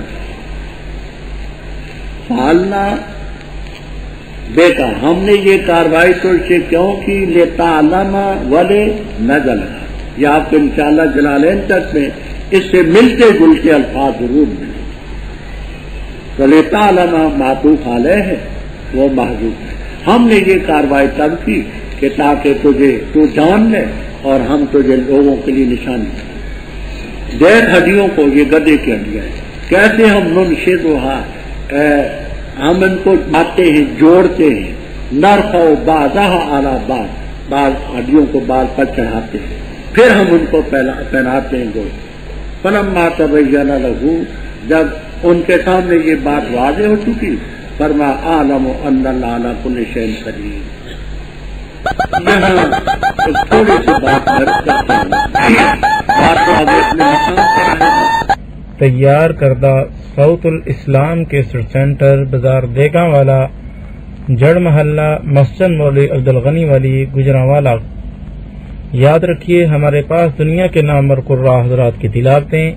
پالنا بیٹا ہم نے یہ کاروائی تو اسے کیوں کی لیتا علامہ والے نہ جلنا. یہ آپ کو انشاءاللہ جلالین تک میں اس سے ملتے جلتے الفاظ ضرور ملیں. تو لیتا علامہ معطوف علیہ ہے وہ محذوف ہے. ہم نے یہ کاروائی تب کی کہ تاکہ تو جان لے اور ہم تجھے لوگوں کے لیے نشانی دیکھ ہڈیوں کو. یہ گدے کی ہڈیاں ہیں. کیسے ہم ننشدھا ہم ان کو باتتے ہیں جوڑتے ہیں. نرفع بعضھا علی بعض بعض ہڈیوں کو بعض پر چڑھاتے ہیں پھر ہم ان کو پہناتے ہیں گوشت. فلما تبین لہ جب ان کے سامنے یہ بات واضح ہو چکی فرما اعلم ان اللہ علی کل شیء قدیر. یہاں ایک تھوڑی سی بات تیار کردہ صوت الاسلام کے سینٹر بازار دیگاں والا جڑ محلہ مسجد مولوی عبدالغنی والی گجرانوالا. یاد رکھیے ہمارے پاس دنیا کے نامور قراء حضرات کی تلاوتیں،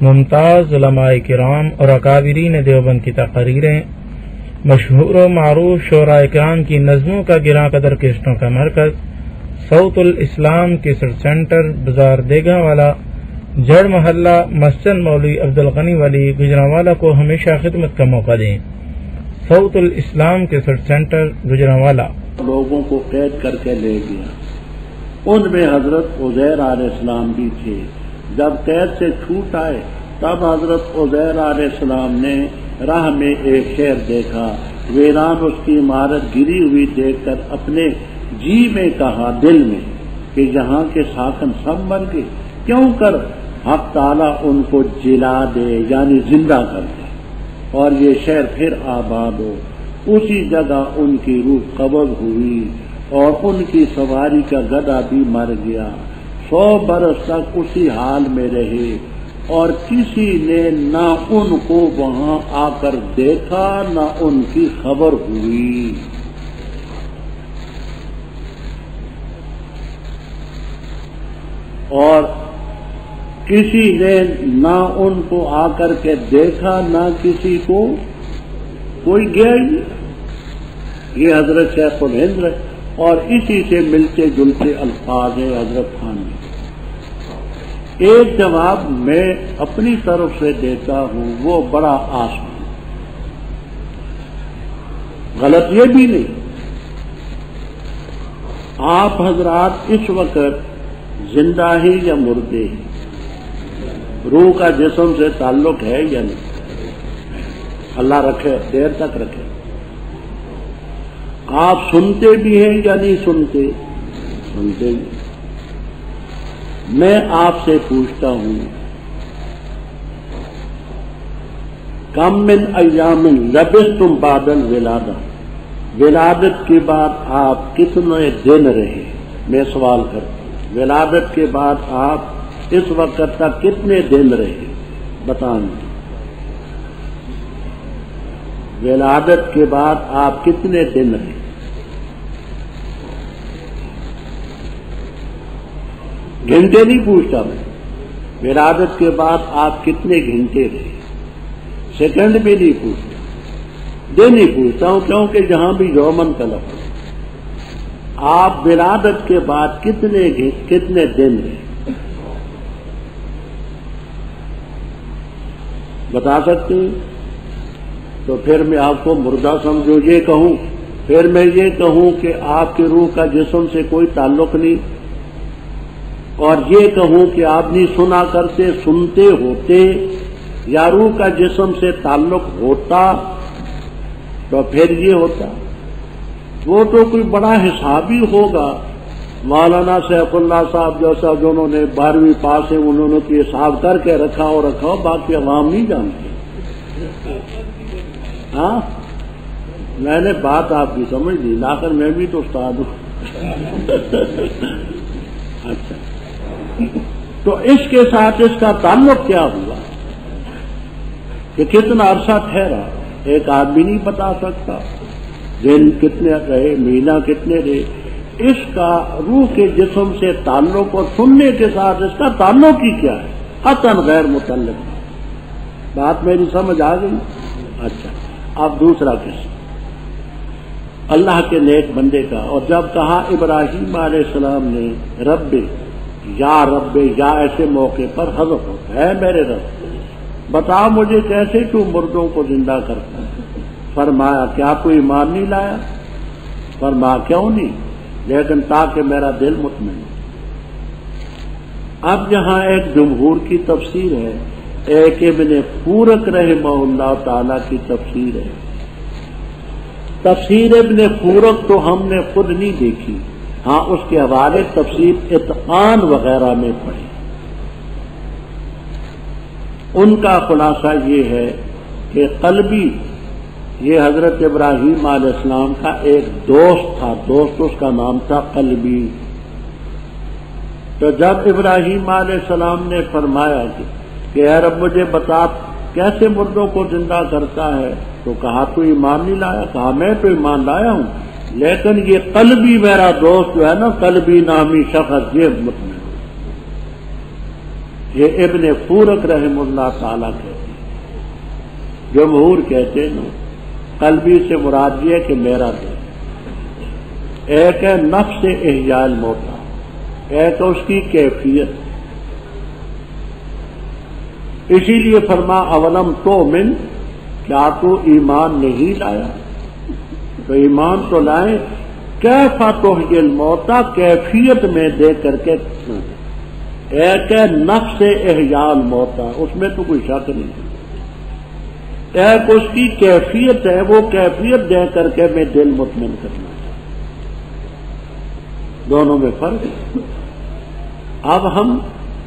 ممتاز علماء کرام اور اکابرین دیوبند کی تقریریں، مشہور و معروف شعراء کرام کی نظموں کا گراں قدر کیسٹوں کا مرکز صوت الاسلام کیسٹ سینٹر بازار دیگاں والا جڑ محلہ مسجد مولوی عبدالغنی والی گجرانوالا کو ہمیشہ خدمت کا موقع دیں. صوت الاسلام کیسٹ سینٹر گجرانوالا. لوگوں کو قید کر کے لے گیا. ان میں حضرت عزیر علیہ السلام بھی تھے. جب قید سے چھوٹ آئے تب حضرت عزیر علیہ السلام نے راہ میں ایک شہر دیکھا. ویران اس کی عمارت گری ہوئی دیکھ کر اپنے جی میں کہا دل میں کہ یہاں کے ساکن سب مر گئے، کیوں کر حق تعالیٰ ان کو جلا دے یعنی زندہ کر دے اور یہ شہر پھر آباد ہو. اسی جگہ ان کی روح قبض ہوئی اور ان کی سواری کا گدھا بھی مر گیا. 100 برس تک اسی حال میں رہے اور کسی نے نہ ان کو وہاں آ کر دیکھا نہ ان کی خبر ہوئی. اور کسی نے نہ ان کو آ کر کے دیکھا نہ کسی کو کوئی گیا ہی نہیں. یہ حضرت شیخ الہند ہے اور اسی سے ملتے جلتے الفاظ ہیں حضرت خان میں. ایک جواب میں اپنی طرف سے دیتا ہوں وہ بڑا آسان، غلط یہ بھی نہیں. آپ حضرات اس وقت زندہ ہی یا مردے ہیں؟ روح کا جسم سے تعلق ہے یا نہیں؟ اللہ رکھے دیر تک رکھے. آپ سنتے بھی ہیں یا نہیں سنتے؟ سنتے بھی. میں آپ سے پوچھتا ہوں کم من ایام لبثتم بعد الولادہ، ولادت کے بعد آپ کتنے دن رہے؟ میں سوال کرتا ہوں ولادت کے بعد آپ اس وقت تک کتنے دن رہے؟ بتائیں. ولادت کے بعد آپ کتنے دن رہے؟ گھنٹے نہیں پوچھتا میں. ولادت کے بعد آپ کتنے گھنٹے رہے؟ سیکنڈ بھی نہیں پوچھتا، دن نہیں پوچھتا ہوں کیونکہ جہاں بھی یومن کا لفظ. آپ ولادت کے بعد کتنے دن رہے بتا سکتے ہیں؟ تو پھر میں آپ کو مردہ سمجھو یہ کہوں، پھر میں یہ کہوں کہ آپ کی روح کا جسم سے کوئی تعلق نہیں، اور یہ کہوں کہ آپ نہیں سنا کرتے سنتے ہوتے، یا روح کا جسم سے تعلق ہوتا تو پھر یہ ہوتا. وہ تو کوئی بڑا حساب ہی ہوگا. مولانا سیف اللہ صاحب جیسا جنہوں نے 12ویں پاس ہے انہوں نے تو حساب کر کے رکھا اور رکھا، باقی عوام نہیں جانتے. ہاں میں نے بات آپ کی سمجھ لی، آخر میں بھی تو استاد ہوں. اچھا تو اس کے ساتھ اس کا تعلق کیا ہوا کہ کتنا عرصہ ٹھہرا ایک آدمی نہیں بتا سکتا. دن کتنے رہے، مہینہ کتنے رہے. اس کا روح کے جسم سے تعلق اور سننے کے ساتھ اس کا تعلق ہی کیا ہے؟ قطعاً غیر متعلق. بات میری سمجھ آ گئی؟ اچھا، اب دوسرا قصہ اللہ کے نیک بندے کا. اور جب کہا ابراہیم علیہ السلام نے رب یا ایسے موقع پر حذف ہوتا ہے میرے رب بتا مجھے کیسے تو مردوں کو زندہ کرتا ہے. فرمایا کیا تو ایمان نہیں لایا؟ فرمایا کیوں نہیں؟ لیکن تاکہ میرا دل مطمئن. اب یہاں ایک جمہور کی تفسیر ہے، ایک ابن فورق رحمہ اللہ تعالی کی تفسیر ہے. تفسیر ابن فورق تو ہم نے خود نہیں دیکھی، ہاں اس کے حوالے تفسیر اتقان وغیرہ میں پڑھی. ان کا خلاصہ یہ ہے کہ قلبی یہ حضرت ابراہیم علیہ السلام کا ایک دوست تھا، دوست اس کا نام تھا قلبی. تو جب ابراہیم علیہ السلام نے فرمایا کہ اے رب مجھے بتا کیسے مردوں کو زندہ کرتا ہے، تو کہا تو ایمان نہیں لایا؟ کہا میں تو ایمان لایا ہوں، لیکن یہ قلبی میرا دوست جو ہے نا، قلبی نامی شخص یہ مطمئن. یہ ابن فورق رحم اللہ تعالیٰ کہتے ہیں. جمہور کہتے ہیں قلبی سے مراد یہ ہے کہ میرا دل. ایک ہے نفس احیاء الموتى، ایک اس کی کیفیت. اسی لیے فرما اولم تؤمن، کیا تو ایمان نہیں لایا؟ تو ایمان تو لائیں. کیف تحیی الموتى، کیفیت میں دے کر کے. ایک ہے نفس احیاء الموتى، اس میں تو کوئی شک نہیں. ایک اس کی کیفیت ہے، وہ کیفیت دے کر کے میں دل مطمئن کرنا. دونوں میں فرق ہے. اب ہم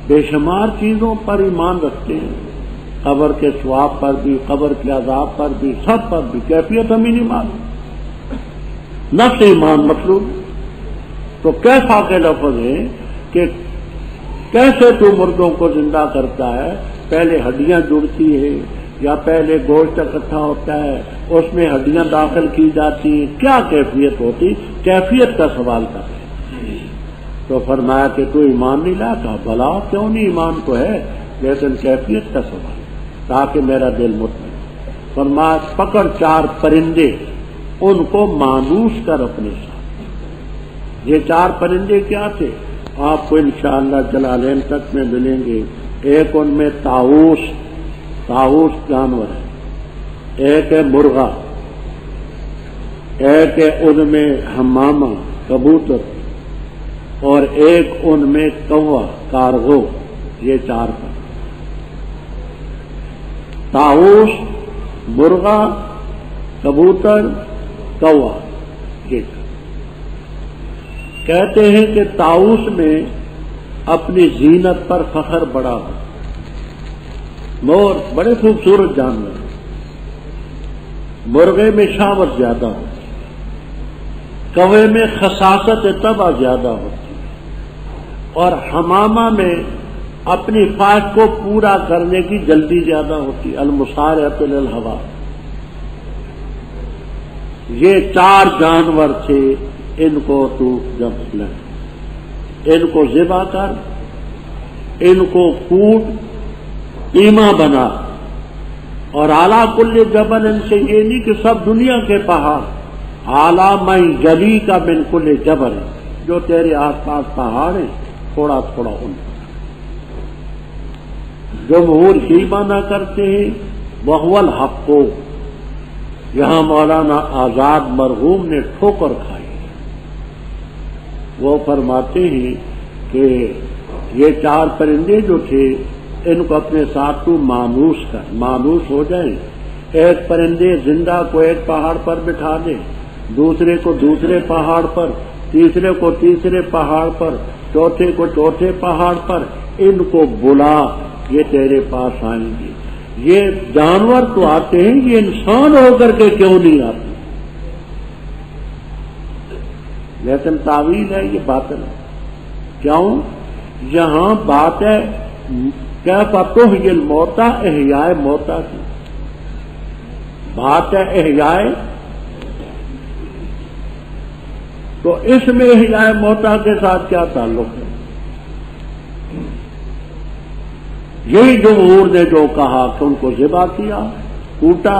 بے شمار چیزوں پر ایمان رکھتے ہیں، قبر کے ثواب پر بھی، قبر کے عذاب پر بھی، سب پر بھی. کیفیت ہم ہی نہیں مانتے، نفس ایمان مطلوب. تو کیفا کے لفظ ہے کہ کیسے تو مردوں کو زندہ کرتا ہے؟ پہلے ہڈیاں جڑتی ہے یا پہلے گوشت اکٹھا ہوتا ہے، اس میں ہڈیاں داخل کی جاتی ہیں، کیا کیفیت ہوتی؟ کیفیت کا سوال کر رہے. تو فرمایا کہ تو ایمان نہیں لایا؟ کہا بلا کیوں نہیں، ایمان تو ہے، لیکن کیفیت کا سوال تاکہ میرا دل مطمئن. فرمایا پکڑ 4 پرندے، ان کو مانوس کر اپنے ساتھ. یہ 4 پرندے کیا تھے؟ آپ کو انشاءاللہ جلالین تک میں ملیں گے. ایک ان میں طاؤس جانور ہے، ایک ہے مرغا، ایک ہے ان میں حمامہ کبوتر، اور ایک ان میں کوا کارغو. یہ 4 پر طاؤس، مرغا، کبوتر، کوا. یہ کہتے ہیں کہ طاؤس میں اپنی زینت پر فخر بڑا ہو. مور بڑے خوبصورت جانور، مرغے میں شاوت زیادہ ہوتی، کوے میں خساست طبع زیادہ ہوتی، اور حمامہ میں اپنی خواہش کو پورا کرنے کی جلدی زیادہ ہوتی. المسارعۃ للہوا. یہ 4 جانور تھے. ان کو تو جب لے، ان کو ذبح کر، ان کو کوٹ، قیمہ بنا. اور اعلیٰ کل جبل، ان سے یہ نہیں کہ سب دنیا کے پہاڑ، اعلیٰ من جلی کا من کل جبل، جو تیرے آس پاس پہاڑ ہیں تھوڑا تھوڑا ان پر. جمہور ہی مانا کرتے ہیں وہو الحق. یہاں مولانا آزاد مرحوم نے ٹھوکر کھائی. وہ فرماتے ہیں کہ یہ 4 پرندے جو تھے ان کو اپنے ساتھ تو مانوس کر، مانوس ہو جائیں. ایک پرندے زندہ کو ایک پہاڑ پر بٹھا دے، دوسرے کو دوسرے پہاڑ پر، تیسرے کو تیسرے پہاڑ پر، چوتھے کو چوتھے پہاڑ پر. ان کو بلا، یہ تیرے پاس آئیں گے. یہ جانور تو آتے ہیں، یہ انسان ہو کر کے کیوں نہیں آتے؟ لیکن تعویل ہے، یہ باطل ہے. کیوں؟ یہاں بات ہے کیف تحیی الموتى، احیاء موتى کی بات ہے. احیاء تو اس میں احیاء موتى کے ساتھ کیا تعلق ہے؟ یہی جمہور نے جو کہا کہ ان کو ذبح کیا، کوٹا،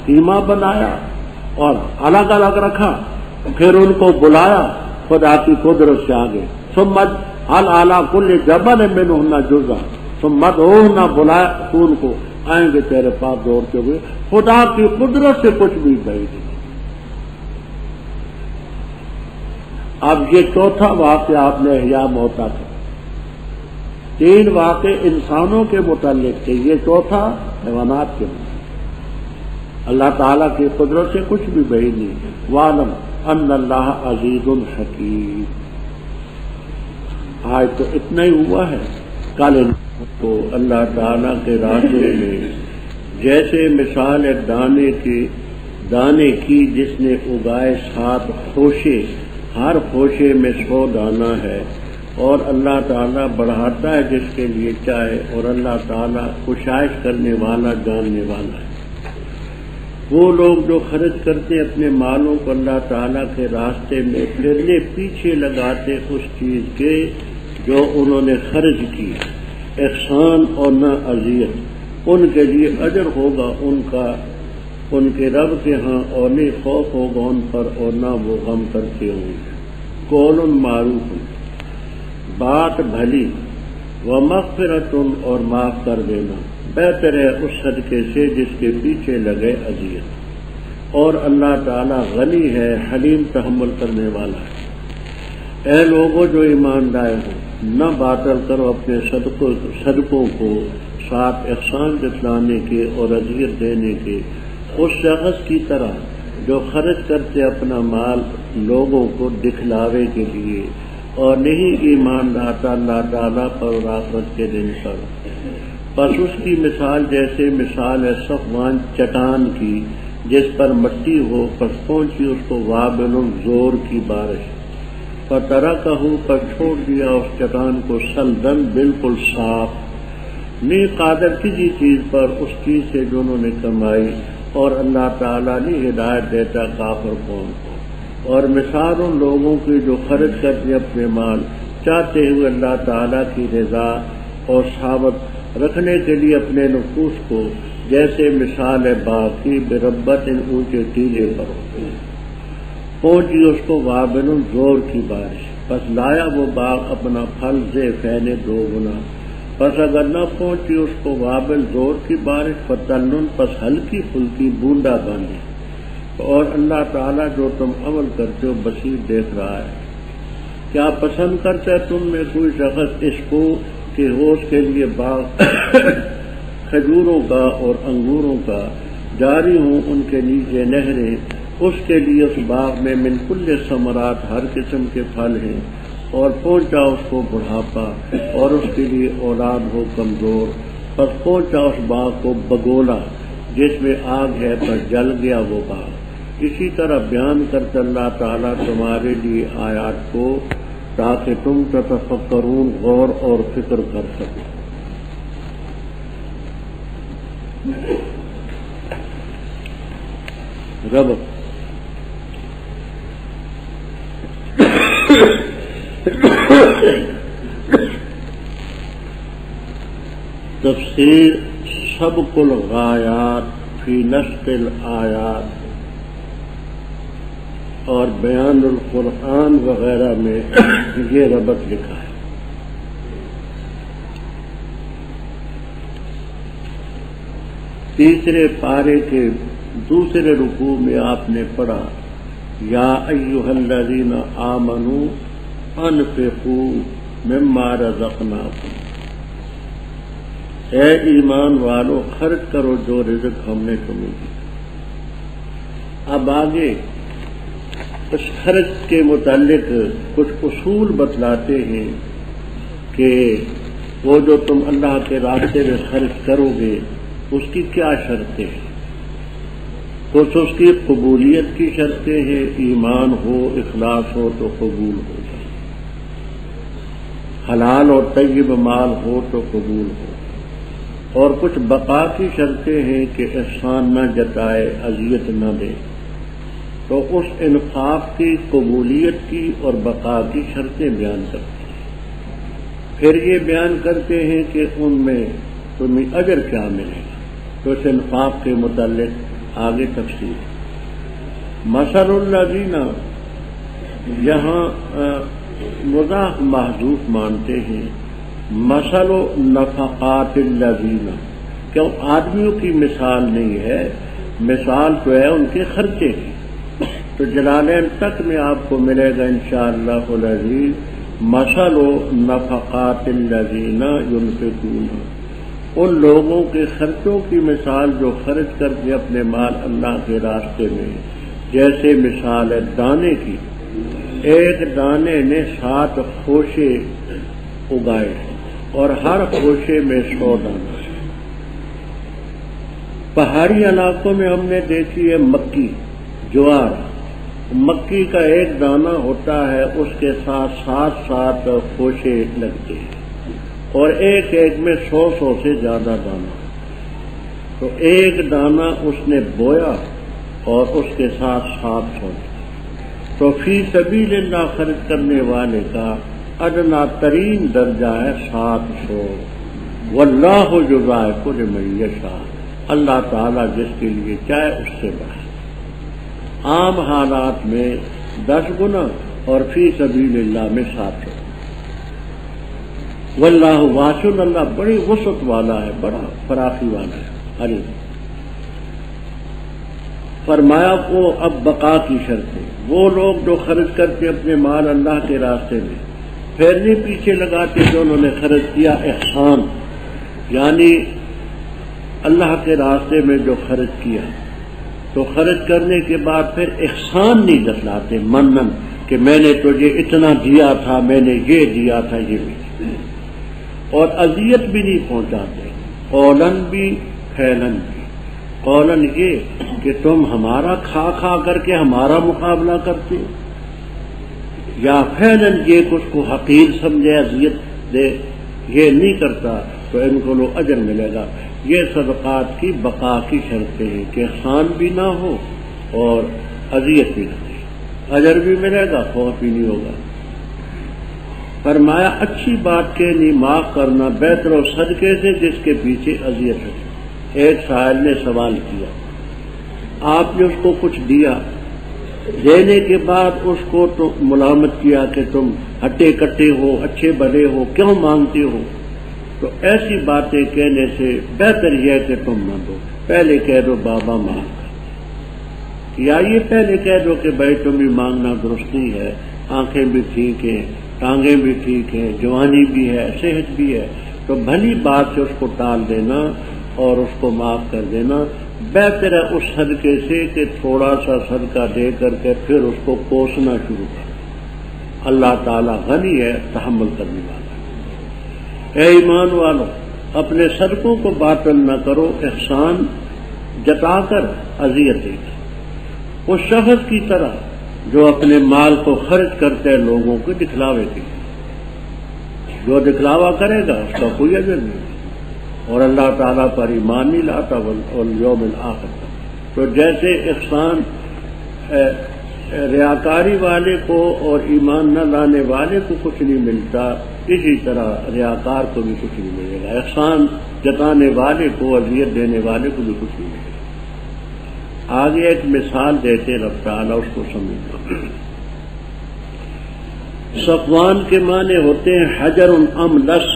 قیمہ بنایا اور الگ الگ رکھا، پھر ان کو بلایا خدا کی قدرت سے آگے، سمت حل اعلیٰ کل جبل منہن جزء، سمت ہو نہ بلایا ان کو، آئیں گے تیرے پاس دوڑتے ہوئے، خدا کی قدرت سے کچھ بھی نہیں۔ اب یہ چوتھا واقعہ آپ نے احیاء موتا کا، 3 واقعے انسانوں کے متعلق تھے، یہ چوتھا حیوانات کے متعلق۔ اللہ تعالیٰ کی قدرت سے کچھ بھی بعید نہیں۔ وَاعْلَمْ أَنَّ اللَّهَ عَزِيزٌ حَكِيمٌ۔ آج تو اتنا ہی ہوا ہے، کل تو اللہ تعالیٰ کے راستے میں جیسے مثال ایک دانے کی جس نے اگائے 7 خوشے، ہر خوشے میں 100 دانہ ہے، اور اللہ تعالیٰ بڑھاتا ہے جس کے لیے چاہے، اور اللہ تعالیٰ کوشش کرنے والا جاننے والا ہے۔ وہ لوگ جو خرچ کرتے اپنے مالوں کو اللہ تعالیٰ کے راستے میں، پھرنے پیچھے لگاتے اس چیز کے جو انہوں نے خرچ کی، احسان اور نہ اذیت، ان کے لیے اجر ہوگا ان کا ان کے رب کے ہاں، اور نہیں خوف ہوگا ان پر اور نہ وہ غم کرتے ہوں گے۔ قول معروف، بات بھلی، ومغفرۃ اور معاف کر دینا، بہتر ہے اس صدقے سے جس کے پیچھے لگے اذیت، اور اللہ تعالیٰ غنی ہے، حلیم تحمل کرنے والا ہے۔ اے لوگوں جو ایمان لائے ہو، نہ باطل کرو اپنے صدقوں کو ساتھ احسان جتلانے کے اور اذیت دینے کے، اس شخص کی طرح جو خرچ کرتے اپنا مال لوگوں کو دکھلاوے کے لیے اور نہیں ایمان لاتا اللہ تعالیٰ پر اور آخرت کے دن پر، بس اس کی مثال جیسے مثال ہے صفوان چٹان کی جس پر مٹی ہو، پس پہنچی اس کو وابل زور کی بارش، فترکہ پر چھوڑ دیا اس چٹان کو سلدن بالکل صاف، نہیں قادر کسی چیز پر اس چیز سے جو انہوں نے کمائی، اور اللہ تعالیٰ نہیں ہدایت دیتا کافر قوم کو۔ اور مثال ان لوگوں کی جو خرچ کرتے اپنے مال چاہتے ہوئے اللہ تعالیٰ کی رضا اور ثابت رکھنے کے لیے اپنے نفوس کو، جیسے مثال ہے باغ کی بربت ان اونچے ٹیلے پر پہنچی اس کو وابل زور کی بارش، پس لایا وہ باغ اپنا پھل ضعفین 2 گنا، پس اگر نہ پہنچی اس کو وابل زور کی بارش، فتنن پس ہلکی پھلکی بوندا باندھی، اور اللہ تعالیٰ جو تم عمل کرتے ہو بصیر دیکھ رہا ہے۔ کیا پسند کرتا ہے تم میں کوئی شخص اس کو کہ ہو اس کے لیے باغ کھجوروں کا اور انگوروں کا، جاری ہوں ان کے نیچے نہریں، اس کے لیے اس باغ میں من کل ثمرات ہر قسم کے پھل ہیں، اور پہنچا اس کو بڑھاپا اور اس کے لیے اولاد ہو کمزور، پس پہنچا اس باغ کو بگولا جس میں آگ ہے پر جل گیا وہ باغ۔ اسی طرح بیان کرتا اللہ تعالیٰ تمہارے لیے آیات کو تاکہ تم تتفکرون، غور اور فکر کر سکو۔ رب تفسیر سبق الغایات فی نسق الآیات اور بیان القرآن وغیرہ میں یہ ربط لکھا ہے۔ تیسرے پارے کے دوسرے رکوع میں آپ نے پڑھا یا ایھا الذین آمنوا انفقوا مما رزقناکم، اے ایمان والو خرچ کرو جو رزق ہم نے تمہیں دیا۔ اب آگے اس خرچ کے متعلق کچھ اصول بتلاتے ہیں کہ وہ جو تم اللہ کے راستے میں خرچ کرو گے اس کی کیا شرطیں ہیں۔ کچھ اس کی قبولیت کی شرطیں ہیں، ایمان ہو، اخلاص ہو تو قبول ہو جائے، حلال اور طیب مال ہو تو قبول ہو، اور کچھ بقا کی شرطیں ہیں کہ احسان نہ جتائے، اذیت نہ دے۔ تو اس انفاق کی، قبولیت کی اور بقا کی شرطیں بیان کرتے ہیں۔ پھر یہ بیان کرتے ہیں کہ ان میں تمہیں اجر کیا ملے گا؟ تو اس انفاق کے متعلق آگے تفصیل. مثل الذین یہاں مضاف محذوف مانتے ہیں. مثل نفقات الذین، کیوں آدمیوں کی مثال نہیں ہے، مثال تو ہے ان کے خرچے کی. تو جلالین تک میں آپ کو ملے گا انشاءاللہ العزیز مثل نفقات الذین ینفقون، ان لوگوں کے خرچوں کی مثال جو خرچ کرتے اپنے مال اللہ کے راستے میں، جیسے مثال ہے دانے کی. ایک دانے نے 7 خوشے اگائے اور ہر خوشے میں 100 دانا. پہاڑی علاقوں میں ہم نے دیکھی ہے مکی، جوار. مکی کا ایک دانہ ہوتا ہے، اس کے ساتھ 7 خوشے لگتے ہیں اور ایک ایک میں 100 سے زیادہ دانہ. تو ایک دانہ اس نے بویا اور اس کے ساتھ 700. تو فی سبیل اللہ خرچ کرنے والے کا ادنا ترین درجہ ہے 700. واللہ یضاعف لمن یشاء، اللہ تعالیٰ جس کے لیے چاہے اس سے بڑھائے. عام حالات میں 10 گنا اور فی سبیل اللہ میں 700. واللہ واسع، اللہ بڑی وسعت والا ہے، بڑا فراخی والا ہے. ارے فرمایا وہ اب بقا کی شرط ہے. وہ لوگ جو خرچ کرتے اپنے مال اللہ کے راستے میں، پھر نہیں پیچھے لگاتے جو انہوں نے خرچ کیا. احسان یعنی اللہ کے راستے میں جو خرچ کیا، تو خرچ کرنے کے بعد پھر احسان نہیں جتلاتے منن کہ میں نے تجھے اتنا دیا تھا، میں نے یہ دیا تھا، یہ بھی. اور اذیت بھی نہیں پہنچاتے. قولن بھی فعلن بھی. قولن یہ کہ تم ہمارا کھا کھا کر کے ہمارا مقابلہ کرتے ہو، یا فعلن یہ کہ اس کو حقیر سمجھے، اذیت دے. یہ نہیں کرتا تو ان کو لو اجر ملے گا. یہ صدقات کی بقا کی شرطیں ہیں کہ احسان بھی نہ ہو اور اذیت بھی نہ ہو. اجر بھی ملے گا، خوف بھی نہیں ہوگا. فرمایا اچھی بات کے نہیں معاف کرنا بہتر و صدقے سے جس کے پیچھے اذیت ہے. ایک سائل نے سوال کیا، آپ نے اس کو کچھ دیا، دینے کے بعد اس کو تو ملامت کیا کہ تم ہٹے کٹے ہو، اچھے بھلے ہو، کیوں مانگتے ہو؟ تو ایسی باتیں کہنے سے بہتر یہ کہ تم نہ دو. پہلے کہہ دو بابا مانگ کر، یا یہ پہلے کہہ دو کہ بھائی تم بھی مانگنا درست نہیں ہے، آنکھیں بھی ٹھیک ہیں، ٹانگیں بھی ٹھیک ہیں، جوانی بھی ہے، صحت بھی ہے. تو بھلی بات سے اس کو ٹال دینا اور اس کو معاف کر دینا بہتر ہے اس صدقے سے کہ تھوڑا سا صدقہ دے کر کے پھر اس کو کوسنا شروع کر. اللہ تعالیٰ غنی ہے، تحمل کرنے والا. اے ایمان والو، اپنے صدقوں کو باطل نہ کرو، احسان جتا کر اذیت دے گا. اس شخص کی طرح جو اپنے مال کو خرچ کرتے ہیں لوگوں کو دکھلاوے کے لیے. جو دکھلاوا کرے گا اس کا کوئی اجر نہیں، اور اللہ تعالیٰ پر ایمان نہیں لاتا والیوم الآخر. تو جیسے احسان ریاکاری والے کو اور ایمان نہ لانے والے کو کچھ نہیں ملتا، اسی طرح ریاکار کو بھی کچھ نہیں ملے گا. احسان جتانے والے کو، اذیت دینے والے کو بھی کچھ نہیں ملے گا. آگے ایک مثال دیتے رب تعالیٰ، اس کو سمجھنا. صفوان کے معنی ہوتے ہیں حجر املس،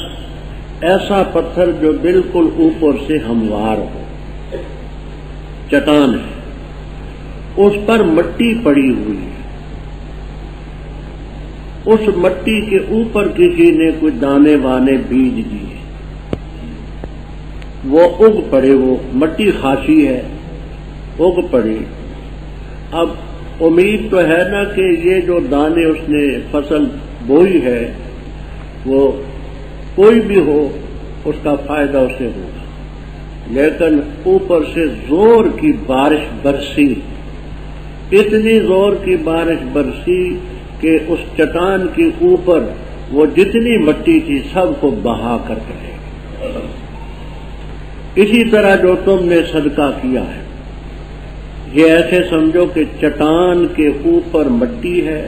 ایسا پتھر جو بالکل اوپر سے ہموار ہو، چٹان ہے، اس پر مٹی پڑی ہوئی ہے. اس مٹی کے اوپر کسی نے کوئی دانے وانے بیج دیے، وہ اگ پڑے. وہ مٹی خاصی ہے، اگ پڑی. اب امید تو ہے نا کہ یہ جو دانے اس نے فصل بوئی ہے وہ کوئی بھی ہو اس کا فائدہ اسے ہوگا. لیکن اوپر سے زور کی بارش برسی، اتنی زور کی بارش برسی کہ اس چٹان کے اوپر وہ جتنی مٹی تھی سب کو بہا کر گئے. اسی طرح جو تم نے صدقہ کیا ہے، یہ ایسے سمجھو کہ چٹان کے اوپر مٹی ہے،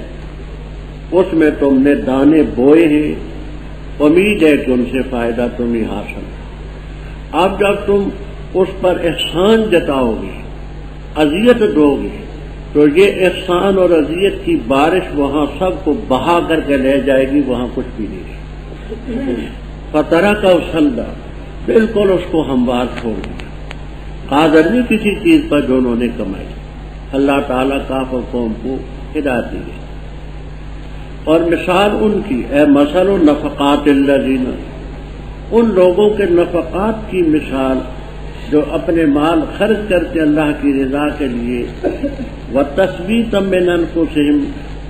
اس میں تم نے دانے بوئے ہیں، امید ہے کہ ان سے فائدہ تمہیں حاصل ہے. اب جب تم اس پر احسان جتاؤ گے، اذیت دو گے، تو یہ احسان اور اذیت کی بارش وہاں سب کو بہا کر کے لے جائے گی، وہاں کچھ بھی نہیں رہے۔ فترہ کا اسلدہ، بالکل اس کو ہموار چھوڑ دیا، قادر نہیں کسی چیز پر جو انہوں نے کمائی۔ اللہ تعالیٰ کافر قوم کو ہدایت دی۔ اور مثال ان کی، اے مثل نفقات الذین، ان لوگوں کے نفقات کی مثال جو اپنے مال خرچ کرتے اللہ کی رضا کے لیے، وتثبیتا من انفسہم،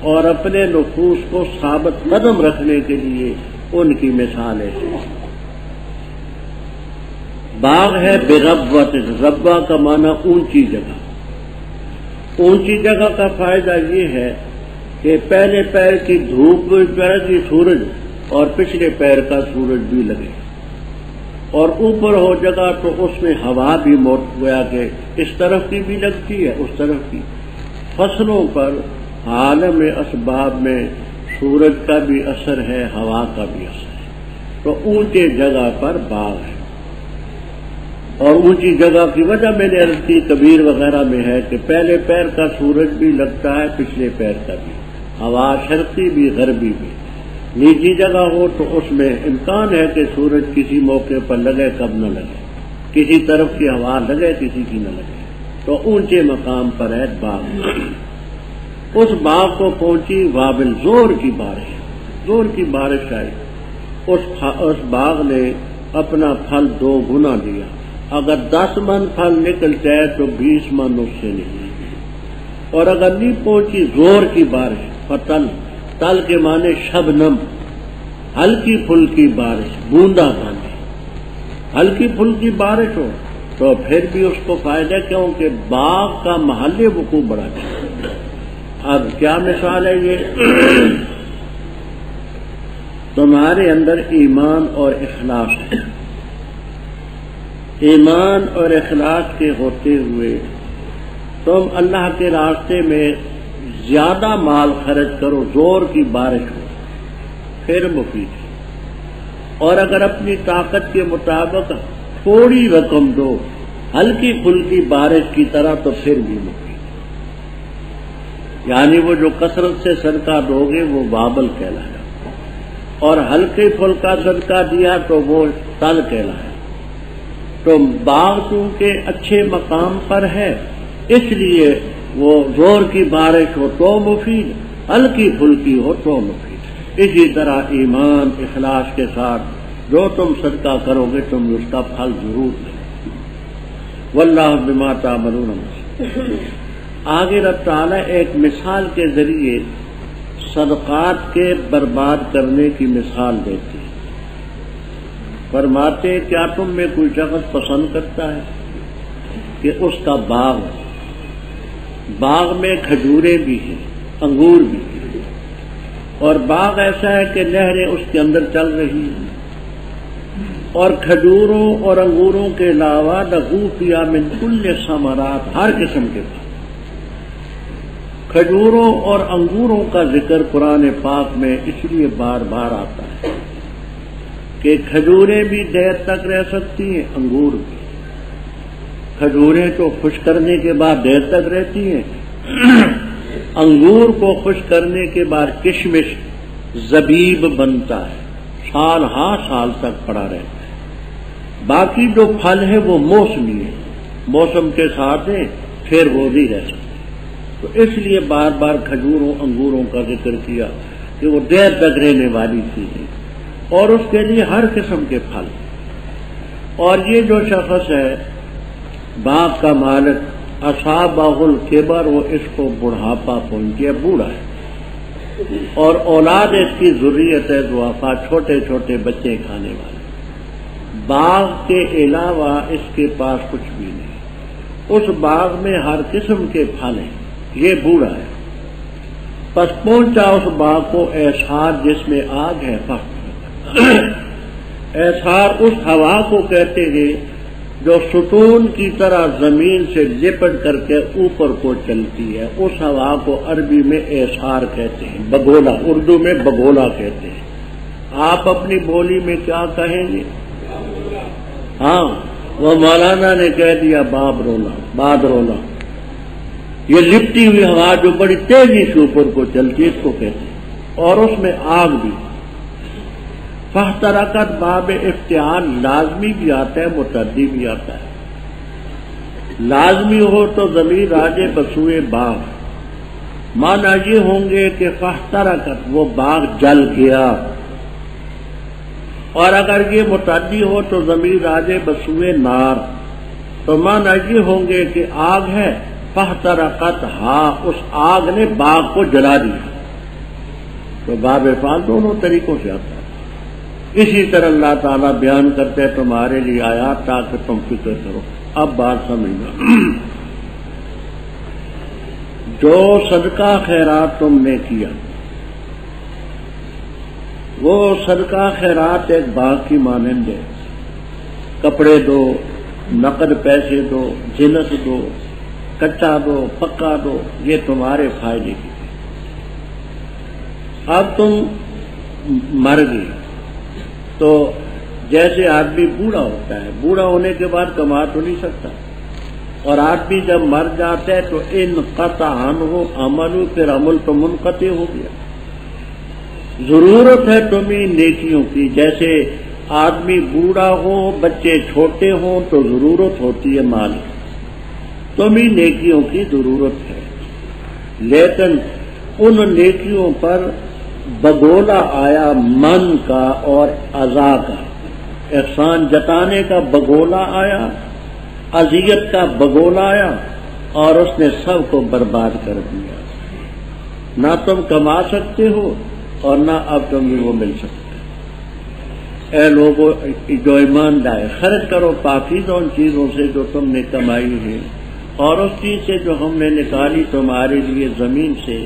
اور اپنے نفوس کو ثابت قدم رکھنے کے لیے ان کی مثال ہے۔ باغ ہے بربوۃ، ربوہ کا معنی اونچی جگہ۔ اونچی جگہ کا فائدہ یہ ہے کہ پہلے پیر کی دھوپ پڑے گی سورج، اور پچھلے پیر کا سورج بھی لگے، اور اوپر ہو جگہ تو اس میں ہوا بھی موت گویا کہ اس طرف کی بھی لگتی ہے اس طرف کی۔ فصلوں پر عالم اسباب میں سورج کا بھی اثر ہے، ہوا کا بھی اثر ہے، تو اونچے جگہ پر باغ ہے۔ اور اونچی جگہ کی وجہ میں نے عرض کی کبیر وغیرہ میں ہے کہ پہلے پیر کا سورج بھی لگتا ہے، پچھلے پیر کا بھی، ہوا شرقی بھی غربی بھی۔ نیچی جگہ ہو تو اس میں امکان ہے کہ سورج کسی موقع پر لگے، کب نہ لگے، کسی طرف کی ہوا لگے کسی کی نہ لگے، تو اونچے مقام پر ہے باغ۔ اس باغ کو پہنچی وابل، زور کی بارش، زور کی بارش آئی، اس باغ نے اپنا پھل 2 گنا دیا۔ اگر 10 من پھل نکل جائے تو 20 من اس سے نکلے، اور اگر نہیں پہنچی زور کی بارش، فتل، تل کے معنی شبنم، ہلکی پھلکی بارش، بوندا باندی، ہلکی پھلکی بارش ہو تو پھر بھی اس کو فائدہ کیوں کہ باغ کا محل وقوع بڑھا جائے۔ اب کیا مثال ہے یہ؟ تمہارے اندر ایمان اور اخلاص ہے، ایمان اور اخلاص کے ہوتے ہوئے تم اللہ کے راستے میں زیادہ مال خرچ کرو، زور کی بارش ہو، پھر مفید ہے۔ اور اگر اپنی طاقت کے مطابق تھوڑی رقم دو، ہلکی پھلکی بارش کی طرح، تو پھر بھی مفید ہے۔ یعنی وہ جو کثرت سے صدقہ دو گے وہ وابل کہلائے، اور ہلکے پھلکا صدقہ دیا تو وہ تل کہلائے۔ تو باغ چونکہ اچھے مقام پر ہے، اس لیے وہ زور کی بارش ہو تو مفید، ہلکی پھلکی ہو تو مفید۔ اسی طرح ایمان اخلاص کے ساتھ جو تم صدقہ کرو گے تم اس کا پھل ضرور دو۔ واللہ بما تعملون بصیر۔ آگے رب تعالیٰ ایک مثال کے ذریعے صدقات کے برباد کرنے کی مثال دیتی ہے۔ فرماتے کیا تم میں کوئی شخص پسند کرتا ہے کہ اس کا باغ، باغ میں کھجوریں بھی ہیں، انگور بھی ہیں، اور باغ ایسا ہے کہ نہریں اس کے اندر چل رہی ہیں، اور کھجوروں اور انگوروں کے علاوہ لہو فیہا من کل ثمرات، ہر قسم کے پھل۔ کھجوروں اور انگوروں کا ذکر قرآن پاک میں اس لیے بار بار آتا ہے کہ کھجوریں بھی دیر تک رہ سکتی ہیں، انگور بھی۔ کھجوریں تو خشک کرنے کے بعد دیر تک رہتی ہیں، انگور کو خشک کرنے کے بعد کشمش زبیب بنتا ہے، سال ہاں سال تک پڑا رہتا ہے۔ باقی جو پھل ہے وہ موسمی ہے، موسم کے ساتھ ہیں، پھر وہ بھی رہ سکتے۔ تو اس لیے بار بار کھجوروں انگوروں کا ذکر کیا کہ وہ دیر تک رہنے والی چیزیں، اور اس کے لیے ہر قسم کے پھل۔ اور یہ جو شخص ہے باغ کا مالک، اصابہ الکبر، وہ اس کو بڑھاپا پہنچے، بوڑھا ہے، اور اولاد اس کی ذریت ہے ضعفاء، چھوٹے چھوٹے بچے کھانے والے، باغ کے علاوہ اس کے پاس کچھ بھی نہیں۔ اس باغ میں ہر قسم کے پھل ہیں، یہ بوڑھا ہے، پس پہنچا اس باغ کو اعصار جس میں آگ ہے، اعصار اس ہوا کو کہتے ہیں جو ستون کی طرح زمین سے لپٹ کر کے اوپر کو چلتی ہے، اس ہوا کو عربی میں اعصار کہتے ہیں، بگولا، اردو میں بگولا کہتے ہیں۔ آپ اپنی بولی میں کیا کہیں گے؟ ہاں، وہ مولانا نے کہہ دیا بعد رونا. یہ لپٹی ہوئی ہوا جو بڑی تیزی سے اوپر کو چلتی ہے اس کو کہتے ہیں، اور اس میں آگ بھی. فاحترقت باب افتعال لازمی بھی آتا ہے، متعدی بھی آتا ہے. لازمی ہو تو ضمیر راجے بسوئے باغ، مانا یہ ہوں گے کہ فاحترقت وہ باغ جل گیا. اور اگر یہ متعدی ہو تو ضمیر راجے بسوئے نار، تو مانا یہ ہوں گے کہ آگ ہے، فاحترقت ہاں اس آگ نے باغ کو جلا دیا. تو باب افعال دونوں طریقوں سے آتا ہے. اسی طرح اللہ تعالیٰ بیان کرتے ہیں تمہارے لیے آیات تاکہ تم فکر کرو. اب بات سمجھنا، جو صدقہ خیرات تم نے کیا، وہ صدقہ خیرات ایک باغ کی مانند ہے. کپڑے دو، نقد پیسے دو، جنس دو، کچا دو، پکا دو، یہ تمہارے فائدے کی. اب تم مر گئے تو جیسے آدمی بوڑھا ہوتا ہے، بوڑھا ہونے کے بعد کما تو نہیں سکتا، اور آدمی جب مر جاتا ہے تو انقطع عنہ عمل، پھر عمل تو منقطع ہو گیا. ضرورت ہے تمہیں نیکیوں کی. جیسے آدمی بوڑھا ہو، بچے چھوٹے ہوں تو ضرورت ہوتی ہے مال کی، تمہیں نیکیوں کی ضرورت ہے. لیکن ان نیکیوں پر بگولا آیا من کا اور عزا کا. احسان جتانے کا بگولا آیا، اذیت کا بگولا آیا، اور اس نے سب کو برباد کر دیا. نہ تم کما سکتے ہو اور نہ اب تمہیں وہ مل سکتا ہے. اے لوگوں جو ایماندار، خرچ کرو پاکیزہ ان چیزوں سے جو تم نے کمائی ہے، اور اس چیز سے جو ہم نے نکالی تمہارے لیے زمین سے،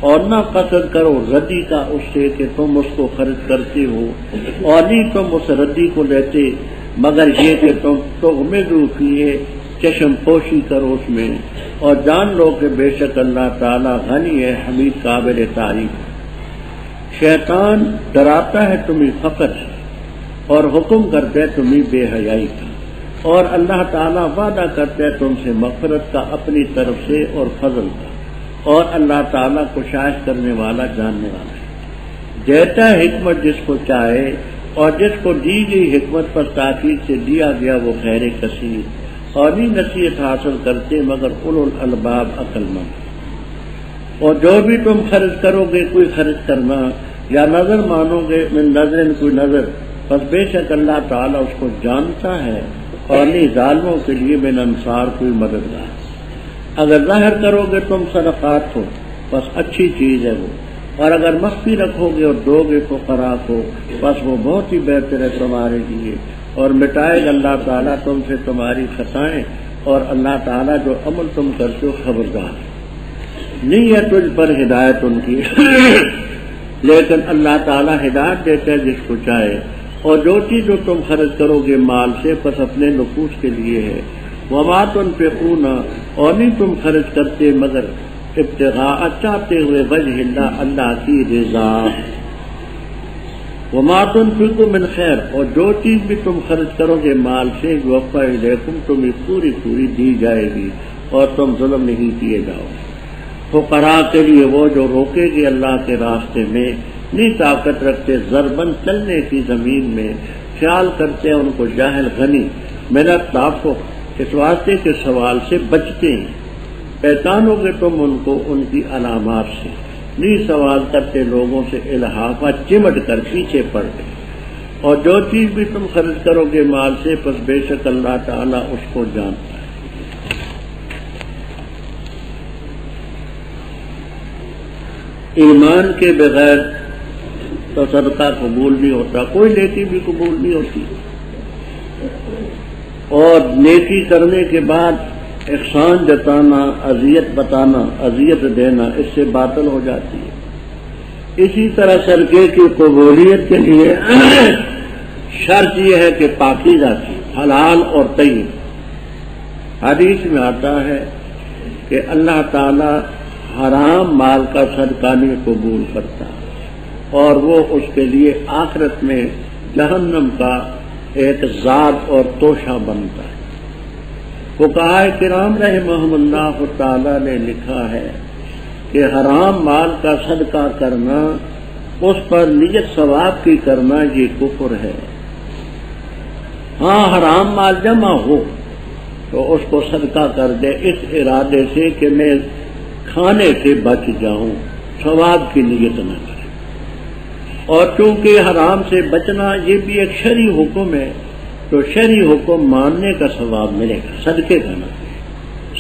اور نہ قصد کرو ردی کا اس سے کہ تم اس کو خرچ کرتے ہو، اور نہیں تم اس ردی کو لیتے مگر یہ کہ تم تغمض کیے، چشم پوشی کرو اس میں. اور جان لو کہ بے شک اللہ تعالیٰ غنی ہے، حمید، قابل تعریف. شیطان ڈراتا ہے تمہیں فقر سے اور حکم کرتا ہے تمہیں بے حیائی کا، اور اللہ تعالیٰ وعدہ کرتا ہے تم سے مغفرت کا اپنی طرف سے اور فضل کا. اور اللہ تعالیٰ کوشش کرنے والا، جاننے والا ہے. دیتا ہے حکمت جس کو چاہے، اور جس کو دی گئی حکمت پر تاکید سے دیا گیا وہ خیر کثیر. اور نہیں نصیحت حاصل کرتے مگر اولو الالباب عقل مند. اور جو بھی تم خرچ کرو گے، کوئی خرچ کرنا یا نظر مانو گے، من نظر کوئی نظر، بس بے شک اللہ تعالیٰ اس کو جانتا ہے. اور نہیں ظالموں کے لیے من انصار کوئی مددگار. اگر ظاہر کرو گے تم صدقات کو، بس اچھی چیز ہے وہ، اور اگر مخفی رکھو گے اور دو گے فقراء کو، بس وہ بہت ہی بہتر ہے تمہارے لیے. اور مٹائے گا اللہ تعالیٰ تم سے تمہاری خطائیں، اور اللہ تعالیٰ جو عمل تم کرتے ہو خبردار ہے. نہیں ہے تجھ پر ہدایت ان کی لیکن اللہ تعالیٰ ہدایت دیتا ہے جس کو چاہے. اور جو چیز جو تم خرچ کرو گے مال سے، بس اپنے نفوس کے لیے ہے. وما تنفقون، اور نہیں تم خرچ کرتے مگر ابتغاء، چاہتے ہوئے، وجہ اللہ، اللہ کی رضا. وما تنفقوا من خیر، اور جو چیز بھی تم خرچ کرو گے مال سے، یوفی الیکم، تمہیں پوری پوری دی جائے گی اور تم ظلم نہیں کیے جاؤ. فقراء کے لیے وہ جو روکے گے اللہ کے راستے میں، نہیں طاقت رکھتے ضربن چلنے کی زمین میں، خیال کرتے ان کو جاہل غنی، محنت تعفف، اس واسطے کے سوال سے بچتے ہیں. پہچانو گے تم ان کو ان کی علامات سے، نہیں سوال کرتے لوگوں سے الحافہ چمٹ کر پیچھے پڑ گئے. اور جو چیز بھی تم خرچ کرو گے مال سے، پس بے شک اللہ تعالیٰ اس کو جانتا ہے. ایمان کے بغیر تو صدقہ قبول نہیں ہوتا، کوئی نیکی بھی قبول نہیں ہوتی. اور نیکی کرنے کے بعد احسان جتانا، اذیت بتانا، اذیت دینا، اس سے باطل ہو جاتی ہے. اسی طرح صدقے کی قبولیت کے لیے شرط یہ ہے کہ پاکیزہ کی، حلال اور طیب. حدیث میں آتا ہے کہ اللہ تعالی حرام مال کا صدقہ نہیں قبول کرتا، اور وہ اس کے لیے آخرت میں جہنم کا ایک ذات اور توشہ بنتا ہے۔ فقہائے کرام رحمہم اللہ تعالی نے لکھا ہے کہ حرام مال کا صدقہ کرنا، اس پر نیت ثواب کی کرنا، یہ کفر ہے۔ ہاں حرام مال جمع ہو تو اس کو صدقہ کر دے اس ارادے سے کہ میں کھانے سے بچ جاؤں، ثواب کی نیت نہ کرے۔ اور چونکہ حرام سے بچنا یہ بھی ایک شرعی حکم ہے، تو شرعی حکم ماننے کا ثواب ملے گا، صدقے کا نہ۔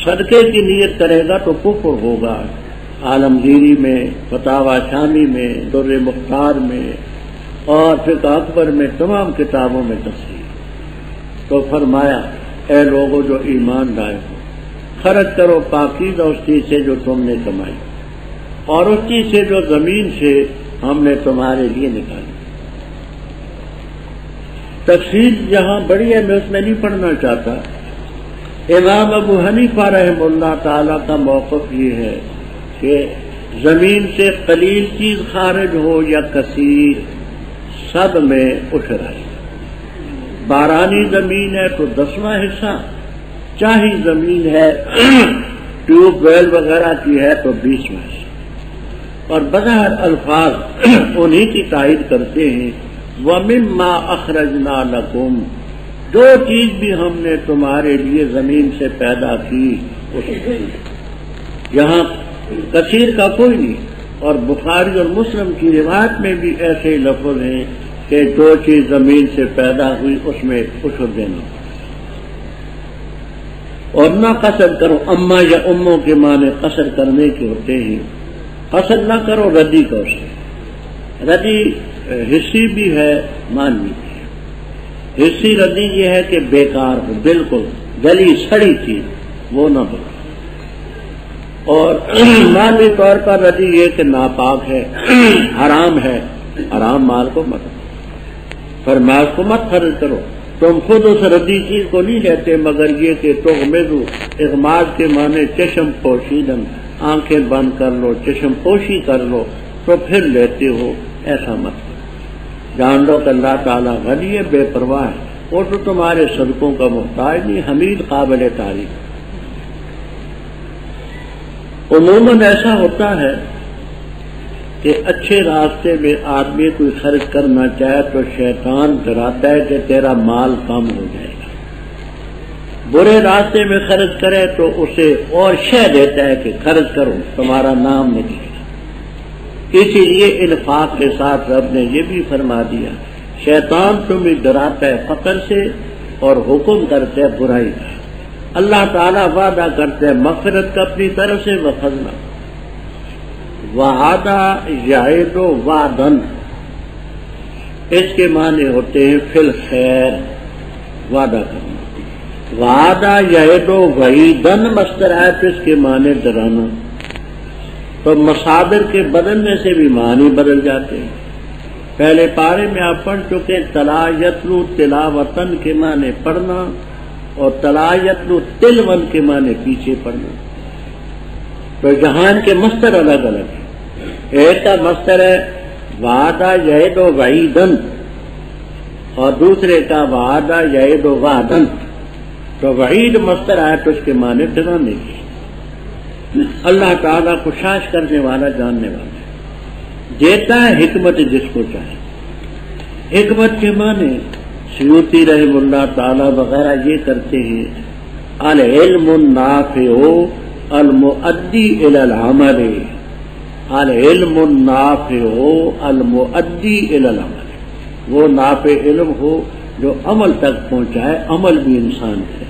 صدقے کی نیت کرے گا تو کفر ہوگا۔ عالمگیری میں، فتاوی شامی میں، در مختار میں اور فقہ اکبر میں تمام کتابوں میں تفصیل۔ تو فرمایا اے لوگوں جو ایمان لائے ہو، خرچ کرو پاکیزہ اس چیز سے جو تم نے کمائی، اور اس چیز سے جو زمین سے ہم نے تمہارے لیے نکالی۔ تفصیل یہاں بڑی ہے، میں اس میں نہیں پڑھنا چاہتا۔ امام ابو حنیفہ رحمہ اللہ تعالی کا موقف یہ ہے کہ زمین سے قلیل چیز خارج ہو یا کثیر، سب میں عشر ہے۔ بارانی زمین ہے تو 10واں حصہ، چاہی زمین ہے ٹیوب ویل وغیرہ کی ہے تو 20واں حصہ۔ اور بظاہر الفاظ انہی کی تائید کرتے ہیں، وَمِمَّا أَخْرَجْنَا لَكُمْ، جو چیز بھی ہم نے تمہارے لیے زمین سے پیدا کی اس یہاں کثیر کا کوئی نہیں۔ اور بخاری اور مسلم کی روایت میں بھی ایسے لفظ ہیں کہ جو چیز زمین سے پیدا ہوئی اس میں عشر دینا، اور نہ قصر کرو۔ اما یا اموں کے معنی قصر کرنے کے ہوتے ہیں، قصر نہ کرو ردی کو سے۔ ردی حصی بھی ہے، مانوی بھی ہے۔ حصی ردی یہ ہے کہ بیکار ہو، بالکل گلی سڑی چیز وہ نہ ہو، اور مانوی طور پر ردی یہ کہ ناپاک ہے، حرام ہے، حرام مال کو مت، فرمایا کو مت خرچ کرو۔ تم خود اس ردی چیز کو نہیں لیتے مگر یہ کہ تغمضوا، اغماض کے معنی چشم پوشیدن، آنکھیں بند کر لو، چشم پوشی کر لو تو پھر لیتے ہو، ایسا مت کرو۔ جان لو کہ اللہ تعالیٰ غنی ہے، بے پرواہ ہے، وہ تو تمہارے صدقوں کا محتاج نہیں، حمید قابل تعریف۔ عموماً ایسا ہوتا ہے کہ اچھے راستے میں آدمی کوئی خرچ کرنا چاہے تو شیطان ڈراتا ہے کہ تیرا مال کم ہو جائے گا، برے راستے میں خرچ کرے تو اسے اور شے دیتا ہے کہ خرچ کرو تمہارا نام نکلے گا۔ اسی لیے انفاق کے ساتھ رب نے یہ بھی فرما دیا، شیطان تمہیں ڈراتا ہے فقر سے اور حکم کرتا ہے برائی کا۔ اللہ تعالیٰ وعدہ کرتے ہیں مغفرت کا اپنی طرف سے، وفضلا وعدہ یعد وعدن، اس کے معنی ہوتے ہیں فی الخیر، وعدہ کرنا۔ وعدہ یعد وعیدن مصدر ہے تو اس کے معنی ڈرانا۔ تو مصادر کے بدلنے سے بھی معنی بدل جاتے ہیں۔ پہلے پارے میں آپ پڑھ چکے تلا یتلو تلاوتن کے معنی پڑھنا، اور تلا یتلو تلون کے معنی پیچھے پڑھنا۔ تو جہان کے مصدر الگ الگ ہیں۔ ایک کا مصدر ہے وعدہ یعد وعیدن، اور دوسرے کا وعدہ یعد وعدن۔ تو وعید مصدر آیا تو اس کے معنی ڈرانے کی۔ اللہ تعالیٰ کو شاش کرنے والا، جاننے والا ہے، دیتا ہے حکمت جس کو چاہے۔ حکمت کے معنی سیوطی رحم اللہ تعالیٰ وغیرہ یہ کرتے ہیں، العلم النافع المؤدی الی العمل، العلم النافع المؤدی الی العمل، وہ نافع علم ہو جو عمل تک پہنچائے، عمل بھی انسان ہے۔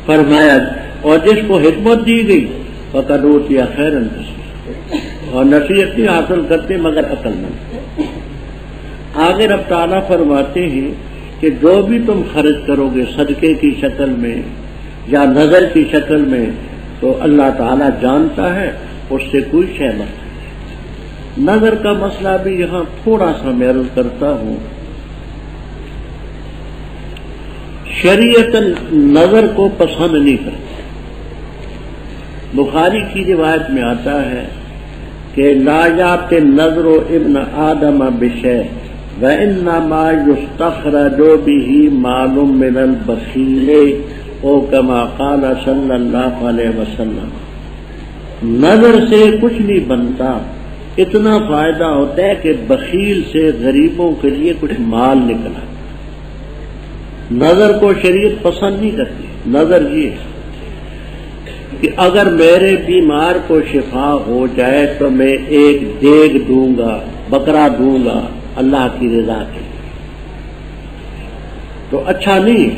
فرمایا اور جس کو حکمت دی گئی فقد اوتی خیرا کثیرا، اور نصیحت نہیں حاصل کرتے مگر عقل مند۔ آگے رب تعالیٰ فرماتے ہیں کہ جو بھی تم خرچ کرو گے صدقے کی شکل میں یا نظر کی شکل میں تو اللہ تعالیٰ جانتا ہے، اس سے کوئی شے مت۔ نظر کا مسئلہ بھی یہاں تھوڑا سا میں عرض کرتا ہوں۔ شریعت نظر کو پسند نہیں کرتی۔ بخاری کی روایت میں آتا ہے کہ لا یات نظر ابن آدم بشیء وَإِنَّمَا يُسْتَخْرَجُ بِهِ مَالٌ مِّنَ الْبَخِيلِ او کما قال صلی اللہ علیہ وسلم، نظر سے کچھ نہیں بنتا، اتنا فائدہ ہوتا ہے کہ بخیل سے غریبوں کے لیے کچھ مال نکلا۔ نظر کو شریعت پسند نہیں کرتی۔ نظر یہ ہے کہ اگر میرے بیمار کو شفا ہو جائے تو میں ایک دیگ دوں گا، بکرا دوں گا اللہ کی رضا کے لیے، تو اچھا نہیں۔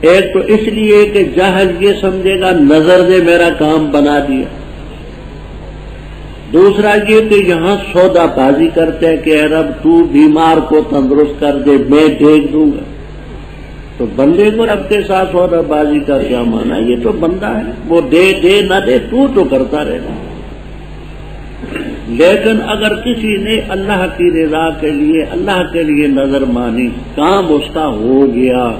ایک تو اس لیے کہ جاہل یہ سمجھے گا نظر نے میرا کام بنا دیا، دوسرا یہ کہ یہاں سودا بازی کرتے ہیں کہ اے رب تو بیمار کو تندرست کر دے، میں دیکھ دوں گا۔ تو بندے کو رب کے ساتھ سودا بازی کا کیا مانا؟ یہ تو بندہ ہے، وہ دے دے نہ دے تو کرتا رہنا۔ لیکن اگر کسی نے اللہ کی رضا کے لیے، اللہ کے لیے نظر مانی، کام اس کا ہو گیا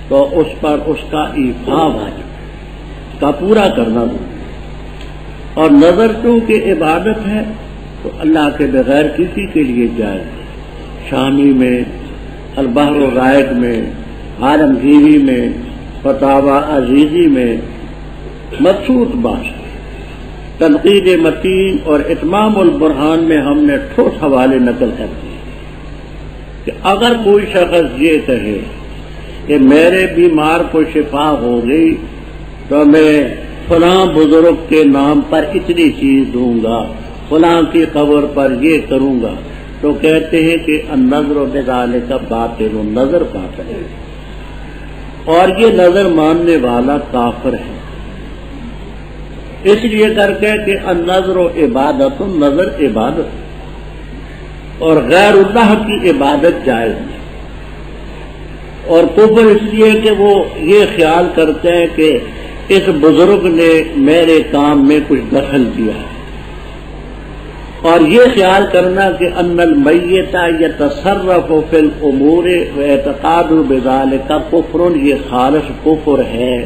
تو اس پر اس کا ایفا واجب کا پورا کرنا دوں۔ اور نظر چونکہ عبادت ہے تو اللہ کے بغیر کسی کے لیے جائز نہیں۔ شامی میں، البحر الرائق میں، عالمگیری میں، فتاوی عزیزی میں مبسوط بات، تنقید متین اور اتمام البرہان میں ہم نے ٹھوس حوالے نقل کر دیے کہ اگر کوئی شخص یہ کہے کہ میرے بیمار کو شفا ہو گئی تو میں فلاں بزرگ کے نام پر اتنی چیز دوں گا، فلاں کی قبر پر یہ کروں گا، تو کہتے ہیں کہ النظر بذالک باطل، نظر باطل ہے اور یہ نظر ماننے والا کافر ہے۔ اس لیے کر کے کہ النظر عبادت، نظر عبادت اور غیر اللہ کی عبادت جائز نہیں۔ اور کفر اس لیے کہ وہ یہ خیال کرتے ہیں کہ اس بزرگ نے میرے کام میں کچھ دخل دیا ہے، اور یہ خیال کرنا کہ ان المیت یتصرف فی الامور واعتقاد بذالک کفر، یہ خالص کفر ہے۔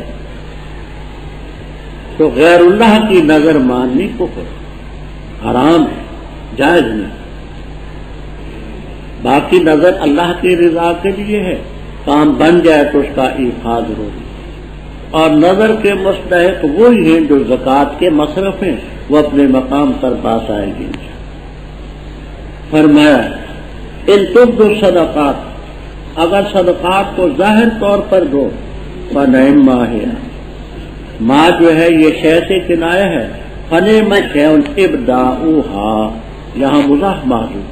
تو غیر اللہ کی نظر ماننی کفر، حرام ہے، جائز نہیں۔ باقی نظر اللہ کی رضا کے لیے ہے، کام بن جائے تو اس کا ایفا ضروری۔ اور نظر کے مستحق وہی ہیں جو زکوٰۃ کے مصرف ہیں، وہ اپنے مقام پر پاس آئے گی۔ فرمایا ان تبدوا الصدقات، اگر صدقات کو ظاہر طور پر دو، فنعم ہے، ماں جو ہے یہ شے سے کنایہ ہے، فنعم شیء ابداؤھا، یہاں مضاف موجود،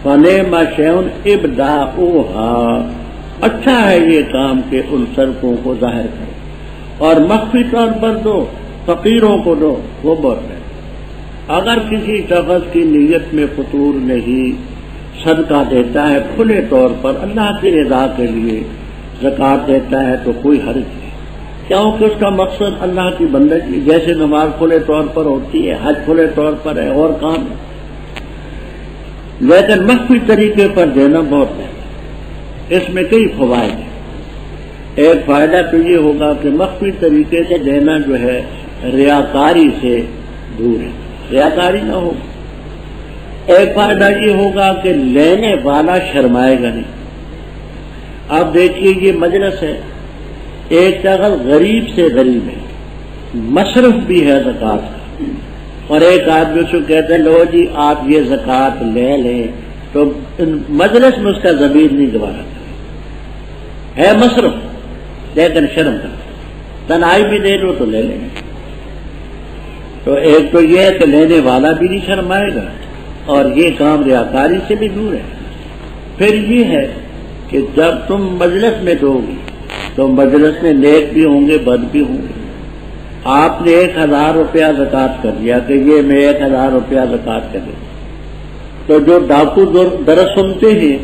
فنعم شیء ابداؤھا، اچھا ہے یہ کام کہ ان سڑکوں کو ظاہر کرو، اور مخفی طور پر دو، فقیروں کو دو، وہ بہت ہے۔ اگر کسی شخص کی نیت میں فطور نہیں، صدقہ دیتا ہے کھلے طور پر اللہ کی رضا کے لیے، زکوٰۃ دیتا ہے تو کوئی حرج نہیں، کیونکہ اس کا مقصد اللہ کی بندگی، جیسے نماز کھلے طور پر ہوتی ہے، حج کھلے طور پر ہے، اور کام ہے۔ لیکن مخفی طریقے پر دینا بہت ہے، اس میں کئی فوائد ہیں۔ ایک فائدہ تو یہ ہوگا کہ مخفی طریقے سے دینا جو ہے ریاکاری سے دور ہے، ریاکاری نہ ہو۔ ایک فائدہ یہ ہوگا کہ لینے والا شرمائے گا نہیں۔ آپ دیکھیے یہ مجلس ہے، ایک شخص غریب سے غریب ہے، مصرف بھی ہے زکوٰۃ کا، اور ایک آدمی سے کہتے ہیں لو جی آپ یہ زکوٰۃ لے لیں، تو مجلس میں اس کا ضمیر نہیں گوارا کرے، ہے مصرف لیکن شرم کرتا، تنہائی بھی دے دو تو لے لیں۔ تو ایک تو یہ ہے کہ لینے والا بھی نہیں شرمائے گا، اور یہ کام ریاکاری سے بھی دور ہے۔ پھر یہ ہے کہ جب تم مجلس میں دو گی تو مجلس میں نیک بھی ہوں گے، بد بھی ہوں گے۔ آپ نے 1000 روپیہ زکوٰۃ کر دیا کہ یہ میں 1000 روپیہ زکوٰۃ کر دوں، تو جو ڈاکو درس سنتے ہیں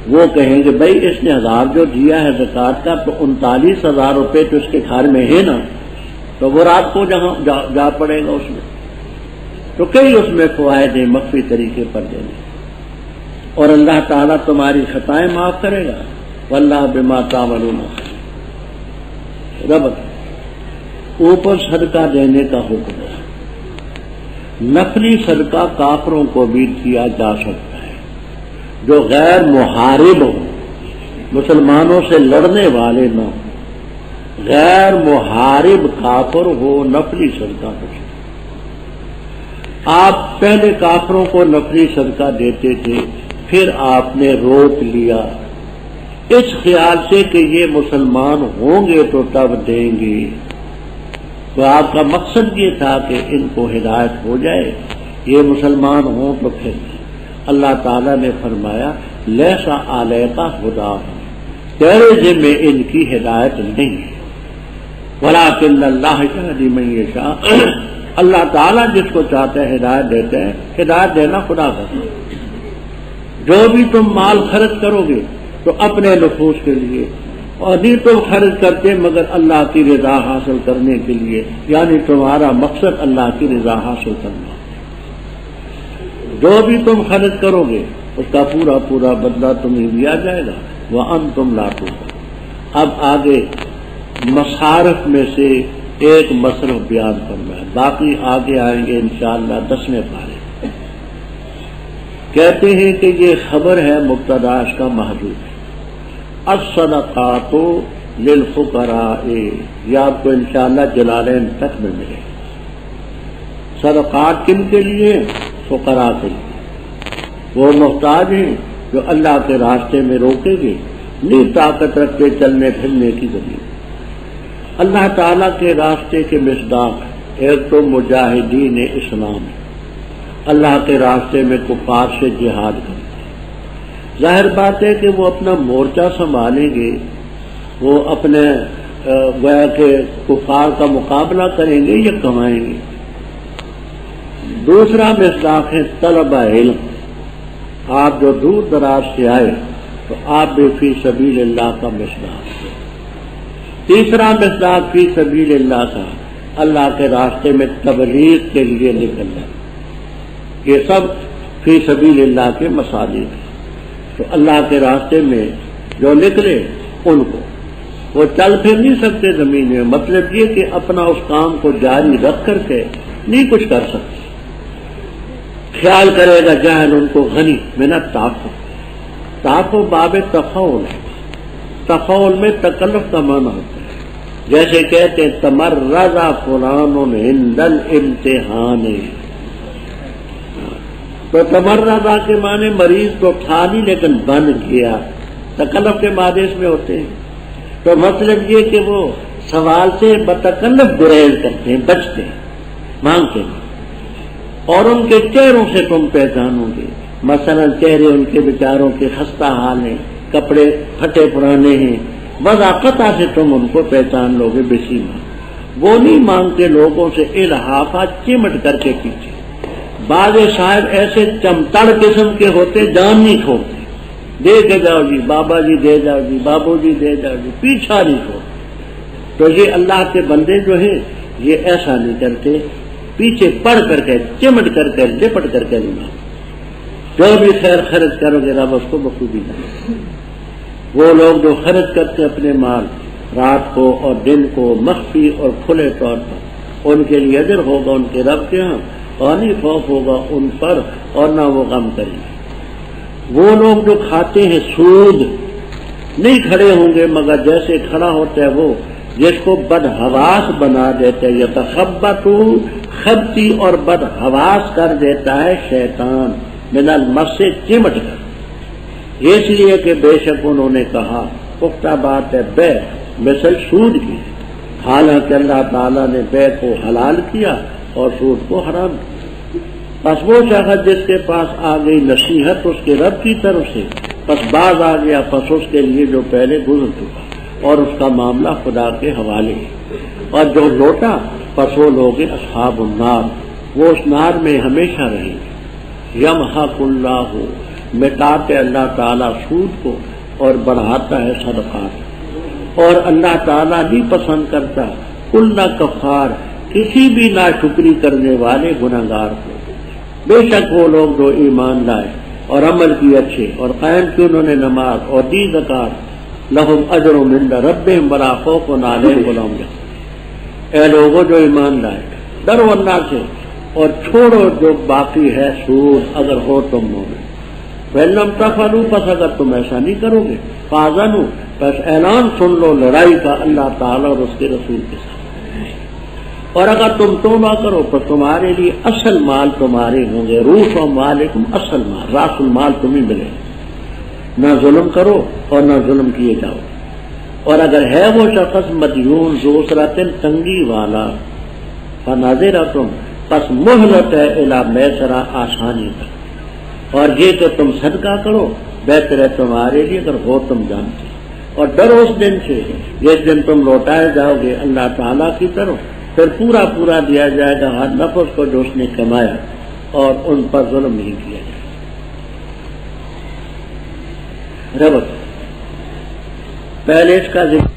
وہ کہیں گے بھائی اس نے 1000 جو دیا ہے زکوٰۃ کا، تو 39,000 روپے تو اس کے گھر میں ہے نا، تو وہ رات کو جہاں جا پڑے گا اس میں۔ تو کئی اس میں فوائد ہیں مخفی طریقے پر دینے، اور اللہ تعالیٰ تمہاری خطائیں معاف کرے گا، واللہ بما تعملون رب۔ اوپر صدقہ دینے کا حکم ہے، نفلی صدقہ کافروں کو بھی دیا جا سکتا ہے، جو غیر محارب ہوں، مسلمانوں سے لڑنے والے نہ ہوں، غیر محارب کافر ہو، نفلی صدقہ ہو۔ آپ پہلے کافروں کو نفلی صدقہ دیتے تھے، پھر آپ نے روک لیا اس خیال سے کہ یہ مسلمان ہوں گے تو تب دیں گے۔ تو آپ کا مقصد یہ تھا کہ ان کو ہدایت ہو جائے، یہ مسلمان ہوں تو پھر اللہ تعالیٰ نے فرمایا لیسا علیکا ہداہم، تیرے ذمہ ان کی ہدایت نہیں ہے، ولکن اللہ یہدی من یشاء، اللہ تعالیٰ جس کو چاہتے ہیں ہدایت دیتے ہیں۔ ہدایت دینا خدا کا ہے۔ جو بھی تم مال خرچ کرو گے تو اپنے نفوس کے لیے، اور نہیں تم خرچ کرتے مگر اللہ کی رضا حاصل کرنے کے لیے، یعنی تمہارا مقصد اللہ کی رضا حاصل کرنا۔ جو بھی تم خرچ کرو گے اس کا پورا پورا بدلہ تمہیں دیا جائے گا، وَأَنْتُمْ لَا تُظْلَمُونَ۔ اب آگے مصارف میں سے ایک مصرف بیان کرنا ہے، باقی آگے آئیں گے انشاءاللہ 10ویں پارے۔ کہتے ہیں کہ یہ خبر ہے، مبتدا اس کا محذوف ہے، الصدقات للفقراء، یہ آپ کو انشاءاللہ جلالین تک میں ملے گا۔ صدقات کن کے لیے؟ فقراء کے لیے، وہ محتاج ہیں جو اللہ کے راستے میں روکیں گے، نہیں طاقت رکھتے چلنے پھرنے کی ضرورت۔ اللہ تعالیٰ کے راستے کے مصداق ایک تو مجاہدین اسلام ہے، اللہ کے راستے میں کفار سے جہاد کرتے ہیں۔ ظاہر بات ہے کہ وہ اپنا مورچہ سنبھالیں گے، وہ اپنے گویا کہ کفار کا مقابلہ کریں گے یا کمائیں گے۔ دوسرا مصداق ہے طلب علم، آپ جو دور دراز سے آئے تو آپ بھی فی سبیل اللہ کا مصداق۔ تیسرا مصداق فی سبیل اللہ کا، اللہ کے راستے میں تبلیغ کے لیے نکلنا، یہ سب فی سبیل اللہ کے مصادیق ہیں۔ تو اللہ کے راستے میں جو نکلے ان کو، وہ چل پھر نہیں سکتے زمین میں، مطلب یہ کہ اپنا اس کام کو جاری رکھ کر کے نہیں کچھ کر سکتے۔ خیال کرے گا جاہل ان کو غنی من التعفف، تعفف باب تفاؤل ہے، تفاؤل میں تکلف کا معنی ہوتا ہے، جیسے کہتے تمرد فلان عند الامتحان، تو تمرد کے معنی مریض تو تھا نہیں لیکن بن گیا، تکلف کے معنی اس میں ہوتے ہیں۔ تو مطلب یہ کہ وہ سوال سے بتکلف گریز کرتے ہیں، بچتے ہیں، مانگتے ہیں، اور ان کے چہروں سے تم پہچانو گے، مثلا چہرے ان کے بیچاروں کے خستہ حال ہیں، کپڑے پھٹے پرانے ہیں، وضاقتہ سے تم ان کو پہچان لو گے بسیما۔ وہ نہیں مانگتے لوگوں سے الحافہ چمٹ کر کے پیچھے، بعض صاحب ایسے چمتڑ قسم کے ہوتے جان نہیں چھوڑتے، دے کے جاؤ جی بابا جی، دے جاؤ جی بابو جی، دے جاؤ جی، پیچھا نہیں چھوڑتے۔ تو یہ اللہ کے بندے جو ہیں یہ ایسا نہیں کرتے، پیچھے پڑ کر کے چمٹ کر کے لپٹ کر کے لینا، جو بھی خیر خرچ کرو گے رب اس کو بخوبی کرے۔ وہ لوگ جو خرچ کرتے اپنے مال رات کو اور دن کو مخفی اور کھلے طور پر، ان کے لیے اجر ہوگا ان کے رب کے ہاں، اور نہیں خوف ہوگا ان پر اور نہ وہ غم کریں گے۔ وہ لوگ جو کھاتے ہیں سود نہیں کھڑے ہوں گے مگر جیسے کھڑا ہوتا ہے وہ جس کو بدحواس بنا دیتے، یتخبط خبتی اور بدحواس کر دیتا ہے شیطان من المس سے چمٹ کر، اس لیے کہ بے شک انہوں نے کہا پختہ بات ہے بے مثل سود کی، حالانکہ اللہ تعالیٰ نے بے کو حلال کیا اور سود کو حرام کیا۔ پس وہ شخص جس کے پاس آ گئی نصیحت اس کے رب کی طرف سے، پس باز آ گیا پس اس کے لیے جو پہلے گزر چکا، اور اس کا معاملہ خدا کے حوالے ہے۔ اور جو لوٹا پس وہ لوگ اصحاب النار، وہ اس نار میں ہمیشہ رہیں گے۔ یمحق اللہ، مٹاتے اللہ تعالیٰ سود کو اور بڑھاتا ہے صدقات، اور اللہ تعالیٰ نہیں پسند کرتا کل کفار، کسی بھی ناشکری کرنے والے گناہگار کو۔ بے شک وہ لوگ جو ایمان لائے اور عمل کی اچھے اور قائم کی انہوں نے نماز اور دی زکات، لہم اجر عند ربہم ولا خوف علیہم ولا هم يحزنون۔ اے لوگوں جو ایمان لائے، ڈرو اللہ سے اور چھوڑو جو باقی ہے سود، اگر ہو تم مومن۔ فَإِن لَّمْ تَفْعَلُوا پس اگر تم ایسا نہیں کرو گے فَأَذَنُوا پس اعلان سن لو لڑائی کا اللہ تعالیٰ اور اس کے رسول کے ساتھ. اور اگر تم توبہ کرو تو تمہارے لیے اصل مال تمہارے ہوں گے. روح و مالکم اصل مال، راس المال تمہیں ملے. نہ ظلم کرو اور نہ ظلم کیے جاؤ. اور اگر ہے وہ شخص مدیون ذو عسرۃ تنگی والا فناظرۃ پس مہلت ہے الی میسرہ آسانی کا. اور یہ کہ تم صدقہ کرو بہتر ہے تمہارے لیے اگر ہو تم جانتے. اور ڈرو اس دن سے جس دن تم لوٹائے جاؤ گے اللہ تعالیٰ کی طرف، پھر پورا پورا دیا جائے گا ہر نفس کو جو اس نے کمایا اور ان پر ظلم نہیں کیا جائے. ربط پہلے اس کا ذکر